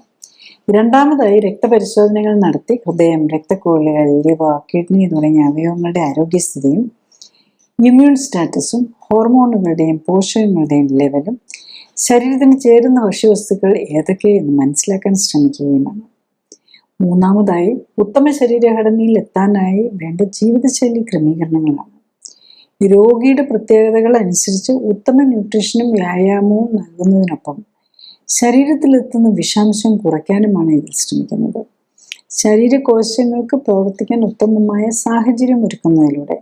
രണ്ടാമതായി രക്തപരിശോധനകൾ നടത്തി ഹൃദയം, രക്തക്കുഴലുകൾ, ലിവർ, കിഡ്നി തുടങ്ങിയ അവയവങ്ങളുടെ ആരോഗ്യസ്ഥിതിയും ഇമ്മ്യൂൺ സ്റ്റാറ്റസും ഹോർമോണുകളുടെയും പോഷകങ്ങളുടെയും ലെവലും ശരീരത്തിന് ചേരുന്ന ഭക്ഷ്യവസ്തുക്കൾ ഏതൊക്കെയെന്ന് മനസ്സിലാക്കാൻ ശ്രമിക്കുകയുമാണ്. മൂന്നാമതായി ഉത്തമ ശരീരഘടനയിൽ എത്താനായി വേണ്ട ജീവിതശൈലി ക്രമീകരണങ്ങളാണ്. രോഗിയുടെ പ്രത്യേകതകൾ അനുസരിച്ച് ഉത്തമ ന്യൂട്രീഷനും വ്യായാമവും നൽകുന്നതിനൊപ്പം ശരീരത്തിലെത്തുന്ന വിഷാംശം കുറയ്ക്കാനുമാണ് ഇതിൽ ശ്രമിക്കുന്നത്. ശരീരകോശങ്ങൾക്ക് പ്രവർത്തിക്കാൻ ഉത്തമമായ സാഹചര്യം ഒരുക്കുന്നതിലൂടെ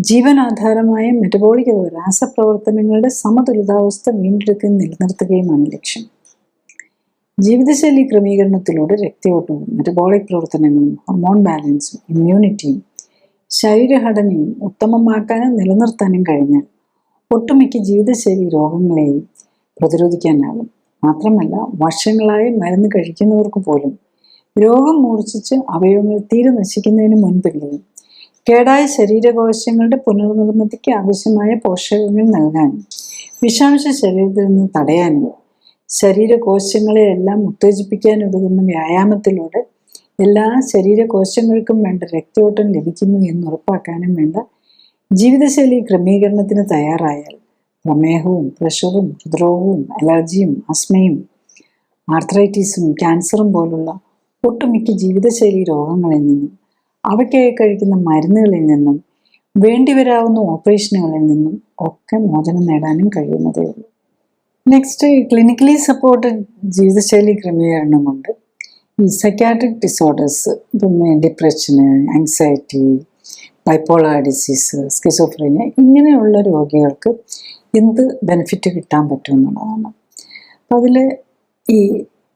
ജീവനാധാരമായ മെറ്റബോളിക് രാസപ്രവർത്തനങ്ങളുടെ സമതുലിതാവസ്ഥ വീണ്ടെടുക്കുകയും നിലനിർത്തുകയുമാണ് ലക്ഷ്യം. ജീവിതശൈലി ക്രമീകരണത്തിലൂടെ രക്തയോട്ടവും മെറ്റബോളിക് പ്രവർത്തനങ്ങളും ഹോർമോൺ ബാലൻസും ഇമ്മ്യൂണിറ്റിയും ശരീരഘടനയും ഉത്തമമാക്കാനും നിലനിർത്താനും കഴിഞ്ഞാൽ ഒട്ടുമിക്ക ജീവിതശൈലി രോഗങ്ങളെയും പ്രതിരോധിക്കാനാകും. മാത്രമല്ല വർഷങ്ങളായി മരുന്ന് കഴിക്കുന്നവർക്ക് പോലും രോഗം മൂർച്ഛിച്ച് അവയവങ്ങൾ തീരെ നശിക്കുന്നതിന് മുൻപെങ്കിലും കേടായ ശരീരകോശങ്ങളുടെ പുനർനിർമ്മിതിക്ക് ആവശ്യമായ പോഷകങ്ങൾ നൽകാനും വിഷാംശ ശരീരത്തിൽ നിന്ന് തടയാനും ശരീരകോശങ്ങളെയെല്ലാം ഉത്തേജിപ്പിക്കാനുതകുന്ന വ്യായാമത്തിലൂടെ എല്ലാ ശരീരകോശങ്ങൾക്കും വേണ്ട രക്തയോട്ടം ലഭിക്കുന്നു എന്ന് ഉറപ്പാക്കാനും വേണ്ട ജീവിതശൈലി ക്രമീകരണത്തിന് തയ്യാറായാൽ പ്രമേഹവും പ്രഷറും ഹൃദ്രോഗവും അലർജിയും ആസ്മയും ആർത്രൈറ്റീസും ക്യാൻസറും പോലുള്ള ഒട്ടുമിക്ക ജീവിതശൈലി രോഗങ്ങളിൽ നിന്നും അവയ്ക്കായി കഴിക്കുന്ന മരുന്നുകളിൽ നിന്നും വേണ്ടിവരാവുന്ന ഓപ്പറേഷനുകളിൽ നിന്നും ഒക്കെ മോചനം നേടാനും കഴിയുന്നതേ ഉള്ളൂ. നെക്സ്റ്റ്, ക്ലിനിക്കലി സപ്പോർട്ടഡ് ജീവിതശൈലി ക്രമീകരണം കൊണ്ട് ഈ സൈക്കാട്രിക് ഡിസോർഡേഴ്സ്, ഇപ്പം ഡിപ്രഷന്, ആങ്സൈറ്റി, ബൈപ്പോളാർ ഡിസീസ്, സ്കിസോഫ്രീനിയ ഇങ്ങനെയുള്ള രോഗികൾക്ക് എന്ത് ബെനിഫിറ്റ് കിട്ടാൻ പറ്റും എന്നുള്ളതാണ്. അപ്പം അതിൽ ഈ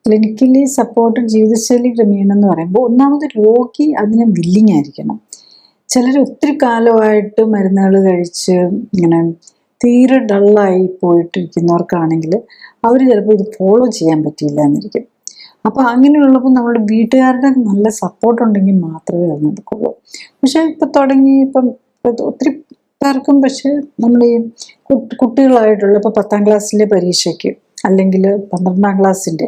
ക്ലിനിക്കലി സപ്പോർട്ടഡ് ജീവിതശൈലി ക്രമീകരണം എന്ന് പറയുമ്പോൾ ഒന്നാമത് രോഗി അതിന് വില്ലിങ് ആയിരിക്കണം. ചിലർ ഒത്തിരി കാലമായിട്ട് മരുന്നുകൾ കഴിച്ച് ഇങ്ങനെ തീരെ ഡള്ളായി പോയിട്ടിരിക്കുന്നവർക്കാണെങ്കിൽ അവർ ചിലപ്പോൾ ഇത് ഫോളോ ചെയ്യാൻ പറ്റിയില്ല എന്നിരിക്കും. അപ്പോൾ അങ്ങനെയുള്ളപ്പോൾ നമ്മുടെ വീട്ടുകാരുടെ നല്ല സപ്പോർട്ട് ഉണ്ടെങ്കിൽ മാത്രമേ അത് നടക്കുള്ളൂ. പക്ഷേ ഇപ്പം ഒത്തിരി പേർക്കും പക്ഷേ നമ്മൾ ഈ കുട്ടികളായിട്ടുള്ള ഇപ്പോൾ 10ാം ക്ലാസ്സിലെ പരീക്ഷയ്ക്ക് അല്ലെങ്കിൽ 12ാം ക്ലാസ്സിൻ്റെ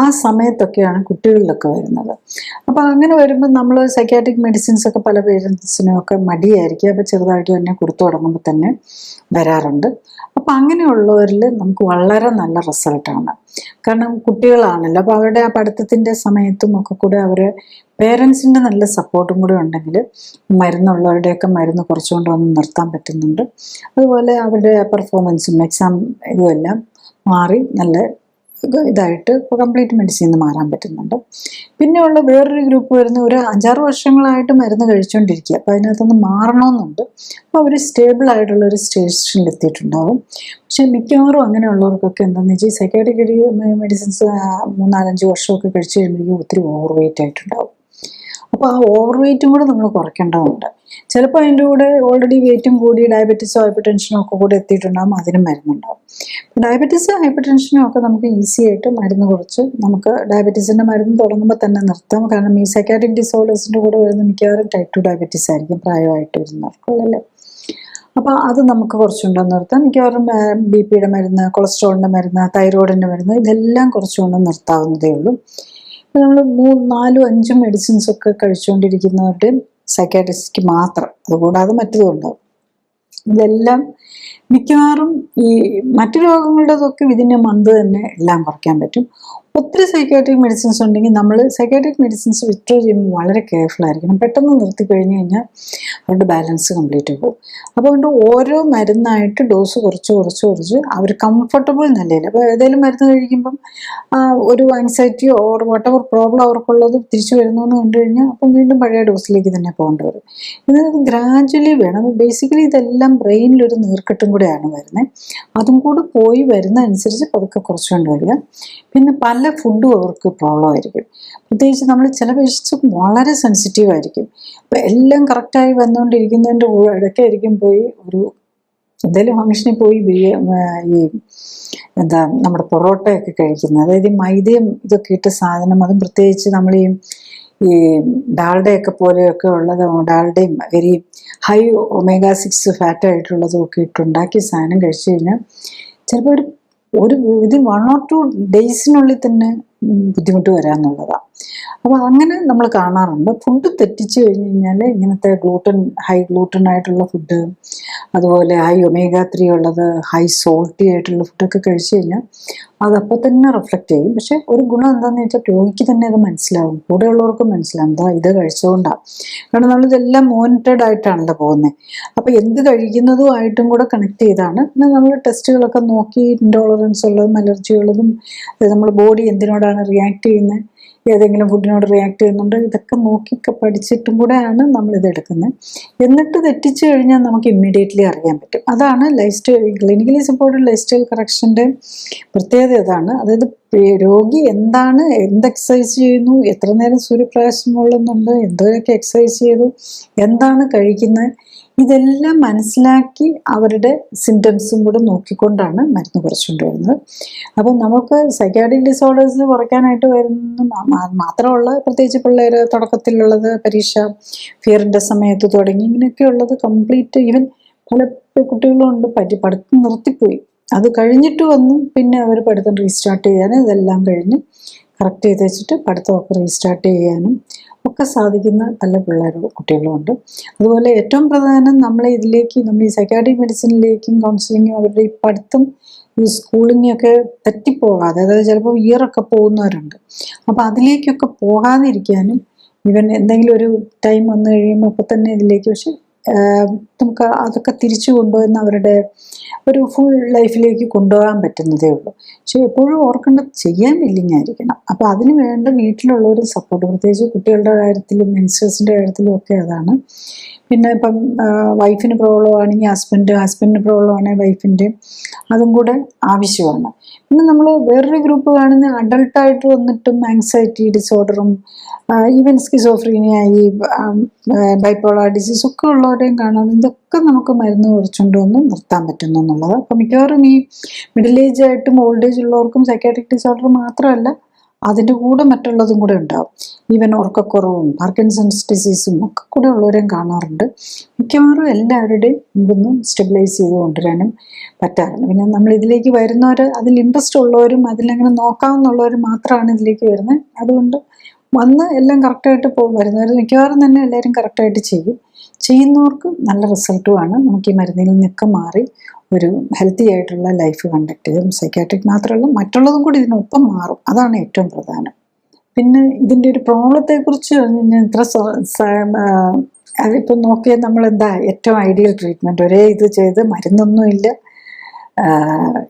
ആ സമയത്തൊക്കെയാണ് കുട്ടികളിലൊക്കെ വരുന്നത്. അപ്പോൾ അങ്ങനെ വരുമ്പോൾ നമ്മൾ സൈക്കാട്രിക് മെഡിസിൻസ് ഒക്കെ പല പേരൻസിനും ഒക്കെ മടിയായിരിക്കും. അപ്പോൾ ചെറുതായിട്ട് തന്നെ കൊടുത്തു തുടങ്ങുമ്പോൾ തന്നെ വരാറുണ്ട്. അപ്പോൾ അങ്ങനെയുള്ളവരിൽ നമുക്ക് വളരെ നല്ല റിസൾട്ടാണ്. കാരണം കുട്ടികളാണല്ലോ, അപ്പോൾ അവരുടെ ആ പഠിത്തത്തിൻ്റെ സമയത്തും ഒക്കെ കൂടെ അവർ പേരൻസിൻ്റെ നല്ല സപ്പോർട്ടും കൂടെ ഉണ്ടെങ്കിൽ മരുന്നുള്ളവരുടെയൊക്കെ മരുന്ന് കുറച്ചുകൊണ്ട് വന്ന് നിർത്താൻ പറ്റുന്നുണ്ട്. അതുപോലെ അവരുടെ പെർഫോമൻസും എക്സാം ഇതുമെല്ലാം മാറി നല്ല ഇതായിട്ട് കംപ്ലീറ്റ് മെഡിസിൻ മാറാൻ പറ്റുന്നുണ്ട്. പിന്നെയുള്ള വേറൊരു ഗ്രൂപ്പ് വരുന്ന ഒരു 5-6 വർഷങ്ങളായിട്ട് മരുന്ന് കഴിച്ചുകൊണ്ടിരിക്കുക. അപ്പോൾ അതിനകത്തൊന്ന് മാറണമെന്നുണ്ട്. അപ്പോൾ അവർ സ്റ്റേബിൾ ആയിട്ടുള്ള ഒരു സ്റ്റേഷനിൽ എത്തിയിട്ടുണ്ടാവും. പക്ഷേ മിക്കവാറും അങ്ങനെയുള്ളവർക്കൊക്കെ എന്താണെന്ന് വെച്ചാൽ സൈക്കാട്രിക് മെഡിസിൻസ് 3-4-5 വർഷമൊക്കെ കഴിച്ചു കഴിയുമ്പോഴേക്കും ഒത്തിരി ഓവർ വെയിറ്റ് ആയിട്ടുണ്ടാവും. അപ്പോൾ ആ ഓവർ വെയിറ്റും കൂടെ നമ്മൾ കുറയ്ക്കേണ്ടതുണ്ട്. ചിലപ്പോൾ അതിൻ്റെ കൂടെ ഓൾറെഡി വെയിറ്റും കൂടി ഡയബറ്റീസോ ഹൈപ്പർ ടെൻഷനോ ഒക്കെ കൂടെ എത്തിയിട്ടുണ്ടാകും, അതിനും മരുന്നുണ്ടാവും. ഡയബറ്റീസ് ഹൈപ്പർ ടെൻഷനും ഒക്കെ നമുക്ക് ഈസി ആയിട്ട് മരുന്ന് കുറച്ച് നമുക്ക് ഡയബറ്റീസിൻ്റെ മരുന്ന് തുടങ്ങുമ്പോൾ തന്നെ നിർത്താം. കാരണം ഈ സൈക്കാട്രിക് ഡിസോർഡേഴ്സിൻ്റെ കൂടെ വരുന്ന മിക്കവാറും ടൈപ്പ് 2 ഡയബറ്റീസ് ആയിരിക്കും പ്രായമായിട്ട് വരുന്നവർക്കുള്ളല്ലേ. അപ്പോൾ അത് നമുക്ക് കുറച്ചുകൊണ്ട് നിർത്താം. മിക്കവാറും BP-യുടെ മരുന്ന്, കൊളസ്ട്രോളിൻ്റെ മരുന്ന്, തൈറോയിഡിൻ്റെ മരുന്ന് ഇതെല്ലാം കുറച്ചുകൊണ്ട് നിർത്താവുന്നതേ ഉള്ളൂ. ഇപ്പോൾ നമ്മൾ 3-4-5 മെഡിസിൻസ് ഒക്കെ കഴിച്ചുകൊണ്ടിരിക്കുന്നവരുടെ സൈക്കാട്രിസ്റ്റിക്ക് മാത്രം, അതുകൂടാതെ മറ്റതും ഉണ്ടാവും. ഇതെല്ലാം മിക്കവാറും ഈ മറ്റു രോഗങ്ങളുടെതൊക്കെ വിതിൻ്റെ മന്ത് തന്നെ എല്ലാം കുറയ്ക്കാൻ പറ്റും. ഒത്തിരി സൈക്കാട്രിക് മെഡിസിൻസ് ഉണ്ടെങ്കിൽ നമ്മൾ സൈക്കാട്രിക് മെഡിസിൻസ് വിത്ഡ്രോ ചെയ്യുമ്പോൾ വളരെ കെയർഫുൾ ആയിരിക്കണം. പെട്ടെന്ന് നിർത്തി കഴിഞ്ഞ് കഴിഞ്ഞാൽ അവരുടെ ബാലൻസ് കംപ്ലീറ്റ് പോകും. അപ്പോൾ അതുകൊണ്ട് ഓരോ മരുന്നായിട്ട് ഡോസ് കുറച്ച് അവർ കംഫർട്ടബിൾ നിലയിൽ, അപ്പോൾ ഏതെങ്കിലും മരുന്ന് കഴിക്കുമ്പം ഒരു ആങ്സൈറ്റിയോ ഓർ വാട്ട് എവർ പ്രോബ്ലം അവർക്കുള്ളത് തിരിച്ചു വരുന്നു എന്ന് കണ്ടു കഴിഞ്ഞാൽ അപ്പം വീണ്ടും പഴയ ഡോസിലേക്ക് തന്നെ പോകേണ്ടി വരും. ഇത് ഗ്രാജുവലി വേണം. ബേസിക്കലി ഇതെല്ലാം ബ്രെയിനിലൊരു നീർക്കെട്ടും കൂടെയാണ് വരുന്നത്. അതും കൂടെ പോയി വരുന്ന അനുസരിച്ച് പതുക്കെ കുറച്ചുകൊണ്ട് വരിക. പിന്നെ പല ഫുഡും അവർക്ക് പ്രോബ്ലം ആയിരിക്കും. പ്രത്യേകിച്ച് നമ്മൾ ചില പേഷ്യൻസ് വളരെ സെൻസിറ്റീവ് ആയിരിക്കും. അപ്പോൾ എല്ലാം കറക്റ്റായി വന്നുകൊണ്ടിരിക്കുന്നതിൻ്റെ ഇടയ്ക്കായിരിക്കും പോയി ഒരു എന്തെങ്കിലും ഫംഗ്ഷനിൽ പോയി ഈ നമ്മുടെ പൊറോട്ടയൊക്കെ കഴിക്കുന്നത്. അതായത് ഈ മൈദയും ഇതൊക്കെ ഇട്ട സാധനം, അതും പ്രത്യേകിച്ച് നമ്മൾ ഈ ഡാൽഡയൊക്കെ പോലെയൊക്കെ ഉള്ളത്, ഡാൽഡയും വെരി ഹൈ ഒമേഗ-6 ഫാറ്റായിട്ടുള്ളതും ഒക്കെ ഇട്ടുണ്ടാക്കിയ സാധനം കഴിച്ചു കഴിഞ്ഞാൽ ചിലപ്പോൾ ഒരു 1 or 2 ഡേയ്സിനുള്ളിൽ തന്നെ ബുദ്ധിമുട്ട് വരാമെന്നുള്ളതാണ്. അപ്പോൾ അങ്ങനെ നമ്മൾ കാണാറുണ്ട്. ഫുഡ് തെറ്റിച്ച് കഴിഞ്ഞ് കഴിഞ്ഞാൽ ഇങ്ങനത്തെ ഹൈ ഗ്ലൂട്ടൻ ആയിട്ടുള്ള ഫുഡ്, അതുപോലെ ഹൈ ഒമേഗ-3 ഉള്ളത്, ഹൈ സോൾട്ടി ആയിട്ടുള്ള ഫുഡൊക്കെ കഴിച്ചു കഴിഞ്ഞാൽ അതപ്പോൾ തന്നെ റിഫ്ലക്റ്റ് ചെയ്യും. പക്ഷെ ഒരു ഗുണം എന്താണെന്ന് വെച്ചാൽ രോഗിക്ക് തന്നെ അത് മനസ്സിലാവും, കൂടെയുള്ളവർക്കും മനസ്സിലാവും എന്താ ഇത് കഴിച്ചുകൊണ്ടാണ്. കാരണം നമ്മളിതെല്ലാം മോണിറ്റേഡ് ആയിട്ടാണല്ലോ പോകുന്നത്. അപ്പോൾ എന്ത് കഴിക്കുന്നതുമായിട്ടും കൂടെ കണക്ട് ചെയ്താണ് പിന്നെ നമ്മൾ ടെസ്റ്റുകളൊക്കെ നോക്കി ഇൻടോളറൻസ് ഉള്ളതും അലർജി ഉള്ളതും നമ്മുടെ ബോഡി എന്തിനോടാണ് റിയാക്ട് ചെയ്യുന്നത്, ഏതെങ്കിലും ഫുഡിനോട് റിയാക്ട് ചെയ്യുന്നുണ്ട്, ഇതൊക്കെ നോക്കിയൊക്കെ പഠിച്ചിട്ടും കൂടെയാണ് നമ്മളിത് എടുക്കുന്നത്. എന്നിട്ട് തെറ്റിച്ചു കഴിഞ്ഞാൽ നമുക്ക് ഇമ്മീഡിയറ്റ്ലി അറിയാൻ പറ്റും. അതാണ് life style, clinically supported life style കറക്ഷൻ്റെ പ്രത്യേകത ഇതാണ്. അതായത് രോഗി എന്താണ്, എന്ത് എക്സസൈസ് ചെയ്യുന്നു, എത്ര നേരം സൂര്യപ്രകാശം കൊള്ളുന്നുണ്ട്, എന്തൊക്കെ എക്സസൈസ് ചെയ്തു, എന്താണ് കഴിക്കുന്നത്, ഇതെല്ലാം മനസ്സിലാക്കി അവരുടെ സിംറ്റംസും കൂടെ നോക്കിക്കൊണ്ടാണ് മരുന്ന് കുറച്ചുകൊണ്ട് വരുന്നത്. അപ്പം നമുക്ക് സൈക്കാട്രിക് ഡിസോർഡേഴ്സ് കുറയ്ക്കാനായിട്ട് വരുന്ന മാത്രമുള്ള, പ്രത്യേകിച്ച് പിള്ളേർ തുടക്കത്തിലുള്ളത്, പരീക്ഷ ഫിയറിൻ്റെ സമയത്ത് തുടങ്ങി ഇങ്ങനെയൊക്കെയുള്ളത് കംപ്ലീറ്റ്, ഈവൻ പല കുട്ടികളും ഉണ്ട് പഠിത്തം നിർത്തിപ്പോയി, അത് കഴിഞ്ഞിട്ട് വന്ന് പിന്നെ അവർ പഠിത്തം റീസ്റ്റാർട്ട് ചെയ്യാനും ഇതെല്ലാം കഴിഞ്ഞ് കറക്റ്റ് ചെയ്ത് വെച്ചിട്ട് പഠിത്തമൊക്കെ റീസ്റ്റാർട്ട് ചെയ്യാനും ഒക്കെ സാധിക്കുന്ന പല കുട്ടികളും ഉണ്ട്. അതുപോലെ ഏറ്റവും പ്രധാനം നമ്മൾ ഈ സൈക്കാട്രിക് മെഡിസിനിലേക്കും കൗൺസിലിങ്ങും അവരുടെ ഈ പഠിത്തം ഈ സ്കൂളിങ്ങൊക്കെ തെറ്റിപ്പോകാതെ, അതായത് ചിലപ്പോൾ ഇയറൊക്കെ പോകുന്നവരുണ്ട്. അപ്പോൾ അതിലേക്കൊക്കെ പോകാതിരിക്കാനും ഇവൻ എന്തെങ്കിലും ഒരു ടൈം വന്നു കഴിയുമ്പോൾ അപ്പോൾ തന്നെ ഇതിലേക്ക്, പക്ഷെ നമുക്ക് അതൊക്കെ തിരിച്ചു കൊണ്ടുവന്ന് അവരുടെ ഒരു ഫുൾ ലൈഫിലേക്ക് കൊണ്ടുപോകാൻ പറ്റുന്നതേ ഉള്ളൂ. പക്ഷെ എപ്പോഴും ഓർക്കേണ്ടത് ചെയ്യാൻ വില്ലിങ് ആയിരിക്കണം. അപ്പോൾ അതിന് വേണ്ട വീട്ടിലുള്ളവരും സപ്പോർട്ട്, പ്രത്യേകിച്ച് കുട്ടികളുടെ കാര്യത്തിലും മെൻസ്ട്രസിൻ്റെ കാര്യത്തിലും ഒക്കെ അതാണ്. പിന്നെ ഇപ്പം വൈഫിന് പ്രോബ്ലം ആണെങ്കിൽ ഹസ്ബൻഡിന് പ്രോബ്ലം ആണെങ്കിൽ വൈഫിൻ്റെ, അതും കൂടെ ആവശ്യമാണ്. പിന്നെ നമ്മൾ വേറൊരു ഗ്രൂപ്പ് കാണുന്ന അഡൾട്ടായിട്ട് വന്നിട്ടും ആങ്സൈറ്റി ഡിസോർഡറും ഈവൻ സ്കിസോഫ്രീനിയ, ഈ ബൈപ്പോളാർ ഡിസീസ് ഒക്കെ ഉള്ളവരെയും കാണാം. ഇതൊക്കെ നമുക്ക് മരുന്ന് കുറച്ചുകൊണ്ട് വന്ന് നിർത്താൻ പറ്റുന്നു എന്നുള്ളത്. അപ്പം മിക്കവാറും ഈ മിഡിൽ ഏജ് ആയിട്ടും ഓൾഡ് ഏജ് ഉള്ളവർക്കും സൈക്കാട്രിക് ഡിസോർഡർ മാത്രമല്ല, അതിൻ്റെ കൂടെ മറ്റുള്ളതും കൂടെ ഉണ്ടാവും. ഈവൻ ഉറക്കക്കുറവും പാർക്കിൻസൺസ് ഡിസീസും ഒക്കെ കൂടെ ഉള്ളവരെയും കാണാറുണ്ട്. മിക്കവാറും എല്ലാവരുടെയും ഇതൊന്ന് സ്റ്റെബിലൈസ് ചെയ്ത് കൊണ്ടുവരാനും പറ്റാറുണ്ട്. പിന്നെ നമ്മൾ ഇതിലേക്ക് വരുന്നവർ, അതിൽ ഇൻട്രസ്റ്റ് ഉള്ളവരും അതിലെങ്ങനെ നോക്കാമെന്നുള്ളവരും മാത്രമാണ് ഇതിലേക്ക് വരുന്നത്. അതുകൊണ്ട് വന്ന് എല്ലാം കറക്റ്റായിട്ട് വരുന്നവർ മിക്കവാറും തന്നെ എല്ലാവരും കറക്റ്റായിട്ട് ചെയ്യുന്നവർക്ക് നല്ല റിസൾട്ടുമാണ്. നമുക്ക് ഈ മരുന്നിൽ നിന്നൊക്കെ മാറി ഒരു ഹെൽത്തി ആയിട്ടുള്ള ലൈഫ് കണ്ടക്ട് ചെയ്യും. സൈക്കാട്രിക് മാത്രമല്ല, മറ്റുള്ളതും കൂടി ഇതിനൊപ്പം മാറും. അതാണ് ഏറ്റവും പ്രധാനം. പിന്നെ ഇതിൻ്റെ ഒരു പ്രോബ്ലത്തെക്കുറിച്ച് ഇത്ര അതിപ്പോൾ നോക്കിയാൽ നമ്മളെന്താ ഏറ്റവും ഐഡിയൽ ട്രീറ്റ്മെൻറ്റ്, ഒരേ ഇത് ചെയ്ത് മരുന്നൊന്നുമില്ല,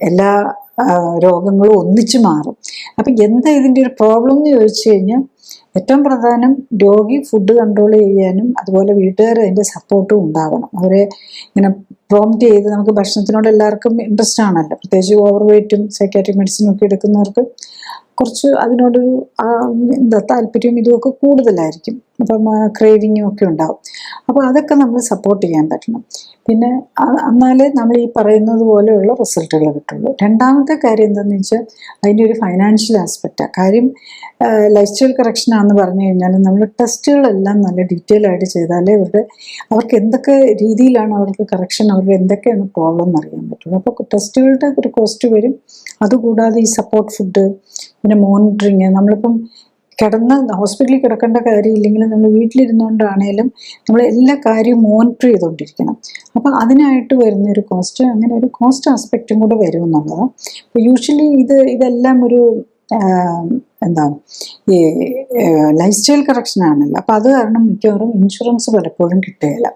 എല്ലാ രോഗങ്ങളും ഒന്നിച്ചു മാറും. അപ്പം എന്താ ഇതിൻ്റെ ഒരു പ്രോബ്ലം എന്ന് ചോദിച്ചു കഴിഞ്ഞാൽ, ഏറ്റവും പ്രധാനം രോഗി ഫുഡ് കൺട്രോൾ ചെയ്യാനും അതുപോലെ വീട്ടുകാർ അതിൻ്റെ സപ്പോർട്ടും ഉണ്ടാവണം. അവരെ ഇങ്ങനെ പ്രോംപ്റ്റ് ചെയ്ത്, നമുക്ക് ഭക്ഷണത്തിനോട് എല്ലാവർക്കും ഇൻട്രസ്റ്റ് ആണല്ലോ, പ്രത്യേകിച്ച് ഓവർ വെയ്റ്റും സൈക്കാട്രിക് മെഡിസിനും ഒക്കെ എടുക്കുന്നവർക്ക് കുറച്ച് അതിനോടൊരു താല്പര്യവും ഇതുമൊക്കെ കൂടുതലായിരിക്കും. അപ്പം ക്രേവിങ്ങും ഒക്കെ ഉണ്ടാവും. അപ്പോൾ അതൊക്കെ നമ്മൾ സപ്പോർട്ട് ചെയ്യാൻ പറ്റണം. പിന്നെ എന്നാലേ നമ്മൾ ഈ പറയുന്നത് പോലെയുള്ള റിസൾട്ടുകൾ കിട്ടുള്ളൂ. രണ്ടാമത്തെ കാര്യം എന്താണെന്ന് വെച്ചാൽ, അതിൻ്റെ ഒരു ഫൈനാൻഷ്യൽ ആസ്പെക്റ്റാണ്. കാര്യം ലൈഫ് സ്റ്റൈൽ കറക്ഷനാണെന്ന് പറഞ്ഞു കഴിഞ്ഞാൽ നമ്മൾ ടെസ്റ്റുകളെല്ലാം നല്ല ഡീറ്റെയിൽ ആയിട്ട് ചെയ്താലേ അവർക്ക് എന്തൊക്കെ രീതിയിലാണ് അവർക്ക് കറക്ഷൻ, അവർക്ക് എന്തൊക്കെയാണ് പ്രോബ്ലം എന്ന് അറിയാൻ പറ്റുള്ളൂ. അപ്പോൾ ടെസ്റ്റുകളുടെ ഒരു കോസ്റ്റ് വരും. അതുകൂടാതെ ഈ സപ്പോർട്ട് ഫുഡ്, പിന്നെ മോണിറ്ററിങ്, നമ്മളിപ്പം ഹോസ്പിറ്റലിൽ കിടക്കേണ്ട കാര്യമില്ലെങ്കിലും നമ്മൾ വീട്ടിലിരുന്നുകൊണ്ടാണേലും നമ്മൾ എല്ലാ കാര്യവും മോണിറ്റർ ചെയ്തുകൊണ്ടിരിക്കണം. അപ്പം അതിനായിട്ട് വരുന്നൊരു കോസ്റ്റ്, അങ്ങനെ ഒരു കോസ്റ്റ് ആസ്പെക്റ്റും കൂടെ വരും എന്നുള്ളതാണ്. അപ്പോൾ യൂഷ്വലി ഇതെല്ലാം ഒരു ഈ ലൈഫ് സ്റ്റൈൽ കറക്ഷനാണല്ലോ. അപ്പോൾ അത് കാരണം മിക്കവാറും ഇൻഷുറൻസ് പലപ്പോഴും കിട്ടുകയില്ല.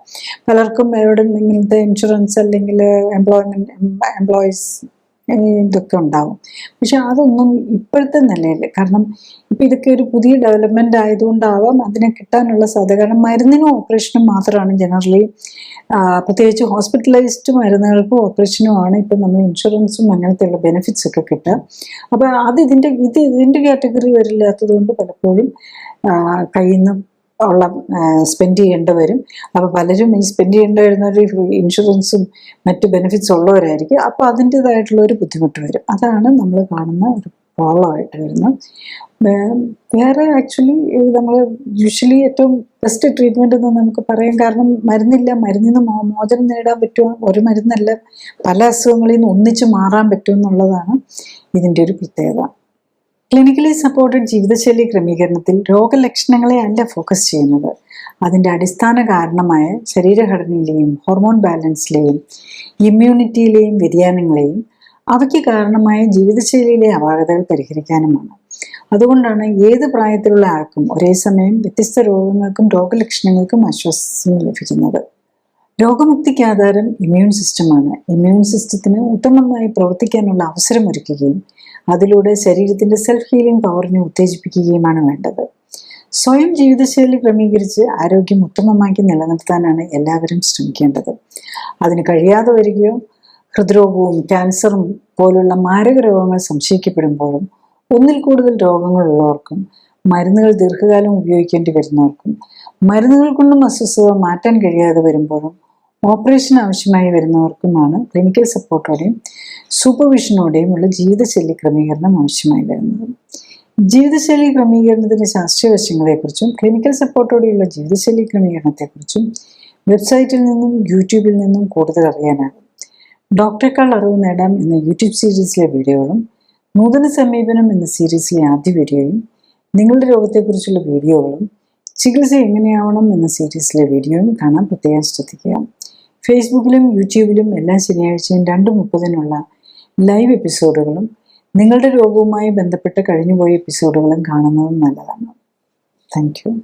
പലർക്കും എവിടെ ഇങ്ങനത്തെ ഇൻഷുറൻസ് അല്ലെങ്കിൽ എംപ്ലോയീസ് ഇതൊക്കെ ഉണ്ടാവും. പക്ഷെ അതൊന്നും ഇപ്പോഴത്തെ നിലയിൽ, കാരണം ഇപ്പം ഇതൊക്കെ ഒരു പുതിയ ഡെവലപ്മെൻ്റ് ആയതുകൊണ്ടാവാം അതിനെ കിട്ടാനുള്ള സാധ്യത. കാരണം മരുന്നിനും ഓപ്പറേഷനും മാത്രമാണ് ജനറലി, പ്രത്യേകിച്ച് ഹോസ്പിറ്റലൈസ്ഡ് മരുന്നുകൾക്കും ഓപ്പറേഷനുമാണ് ഇപ്പം നമ്മൾ ഇൻഷുറൻസും അങ്ങനത്തെയുള്ള ബെനിഫിറ്റ്സ് ഒക്കെ കിട്ടുക. അപ്പോൾ ഇതിൻ്റെ കാറ്റഗറി വരില്ലാത്തത് കൊണ്ട് പലപ്പോഴും കയ്യിൽ നിന്ന് ഉള്ള സ്പെൻഡ് ചെയ്യേണ്ടി വരും. അപ്പോൾ പലരും ഈ സ്പെൻഡ് ചെയ്യേണ്ടി വരുന്നവർ ഇൻഷുറൻസും മറ്റ് ബെനിഫിറ്റ്സ് ഉള്ളവരായിരിക്കും. അപ്പോൾ അതിൻ്റേതായിട്ടുള്ള ഒരു ബുദ്ധിമുട്ട് വരും. അതാണ് നമ്മൾ കാണുന്ന ഒരു പ്രോബ്ലമായിട്ട് വരുന്നത്. വേറെ ആക്ച്വലി നമ്മൾ യൂഷ്വലി ഏറ്റവും ബെസ്റ്റ് ട്രീറ്റ്മെൻറ്റ് എന്ന് നമുക്ക് പറയാം. കാരണം മരുന്നിൽ നിന്ന് മോചനം നേടാൻ പറ്റുമോ, ഒരു മരുന്നല്ല, പല അസുഖങ്ങളിൽ നിന്ന് ഒന്നിച്ച് മാറാൻ പറ്റും എന്നുള്ളതാണ് ഇതിൻ്റെ ഒരു പ്രത്യേകത. ക്ലിനിക്കലി സപ്പോർട്ടഡ് ജീവിതശൈലി ക്രമീകരണത്തിൽ രോഗലക്ഷണങ്ങളെ അല്ല ഫോക്കസ് ചെയ്യുന്നത്, അതിൻ്റെ അടിസ്ഥാന കാരണമായ ശരീരഘടനയിലെയും ഹോർമോൺ ബാലൻസിലെയും ഇമ്മ്യൂണിറ്റിയിലെയും വ്യതിയാനങ്ങളെയും അവയ്ക്ക് കാരണമായ ജീവിതശൈലിയിലെ അപാകതകൾ പരിഹരിക്കാനുമാണ്. അതുകൊണ്ടാണ് ഏത് പ്രായത്തിലുള്ള ആൾക്കും ഒരേ സമയം വ്യത്യസ്ത രോഗങ്ങൾക്കും രോഗലക്ഷണങ്ങൾക്കും ആശ്വാസം ലഭിക്കുന്നത്. രോഗമുക്തിക്ക് ആധാരം ഇമ്മ്യൂൺ സിസ്റ്റമാണ്. ഇമ്മ്യൂൺ സിസ്റ്റത്തിന് ഉത്തമമായി പ്രവർത്തിക്കാനുള്ള അവസരമൊരുക്കുകയും അതിലൂടെ ശരീരത്തിൻ്റെ സെൽഫ് ഹീലിംഗ് പവറിനെ ഉത്തേജിപ്പിക്കുകയുമാണ് വേണ്ടത്. സ്വയം ജീവിതശൈലി ക്രമീകരിച്ച് ആരോഗ്യം ഉത്തമമാക്കി നിലനിർത്താനാണ് എല്ലാവരും ശ്രമിക്കേണ്ടത്. അതിന് കഴിയാതെ വരികയോ ഹൃദ്രോഗവും ക്യാൻസറും പോലുള്ള മാരക രോഗങ്ങൾ സംശയിക്കപ്പെടുമ്പോഴും ഒന്നിൽ കൂടുതൽ രോഗങ്ങളുള്ളവർക്കും മരുന്നുകൾ ദീർഘകാലം ഉപയോഗിക്കേണ്ടി വരുന്നവർക്കും മരുന്നുകൾ കൊണ്ടും അസ്വസ്ഥത മാറ്റാൻ കഴിയാതെ വരുമ്പോഴും ഓപ്പറേഷൻ ആവശ്യമായി വരുന്നവർക്കുമാണ് ക്ലിനിക്കൽ സപ്പോർട്ടോടെയും സൂപ്പർവിഷനോടെയും ഉള്ള ജീവിതശൈലി ക്രമീകരണം ആവശ്യമായി വരുന്നത്. ജീവിതശൈലി ക്രമീകരണത്തിൻ്റെ ശാസ്ത്രീയ വശങ്ങളെക്കുറിച്ചും ക്ലിനിക്കൽ സപ്പോർട്ടോടെയുള്ള ജീവിതശൈലി ക്രമീകരണത്തെക്കുറിച്ചും വെബ്സൈറ്റിൽ നിന്നും യൂട്യൂബിൽ നിന്നും കൂടുതൽ അറിയാനാകും. ഡോക്ടറേക്കാൾ അറിവ് നേടാം എന്ന യൂട്യൂബ് സീരീസിലെ വീഡിയോകളും നൂതന സമീപനം എന്ന സീരീസിലെ ആദ്യ വീഡിയോയും നിങ്ങളുടെ രോഗത്തെക്കുറിച്ചുള്ള വീഡിയോകളും ചികിത്സ എങ്ങനെയാവണം എന്ന സീരീസിലെ വീഡിയോയും കാണാൻ പ്രത്യേകം ശ്രദ്ധിക്കുക. ഫേസ്ബുക്കിലും യൂട്യൂബിലും എല്ലാ ശനിയാഴ്ചയും 2:30 ലൈവ് എപ്പിസോഡുകളും നിങ്ങളുടെ രോഗവുമായി ബന്ധപ്പെട്ട് കഴിഞ്ഞുപോയ എപ്പിസോഡുകളും കാണുന്നതും നല്ലതാണ്. Thank you.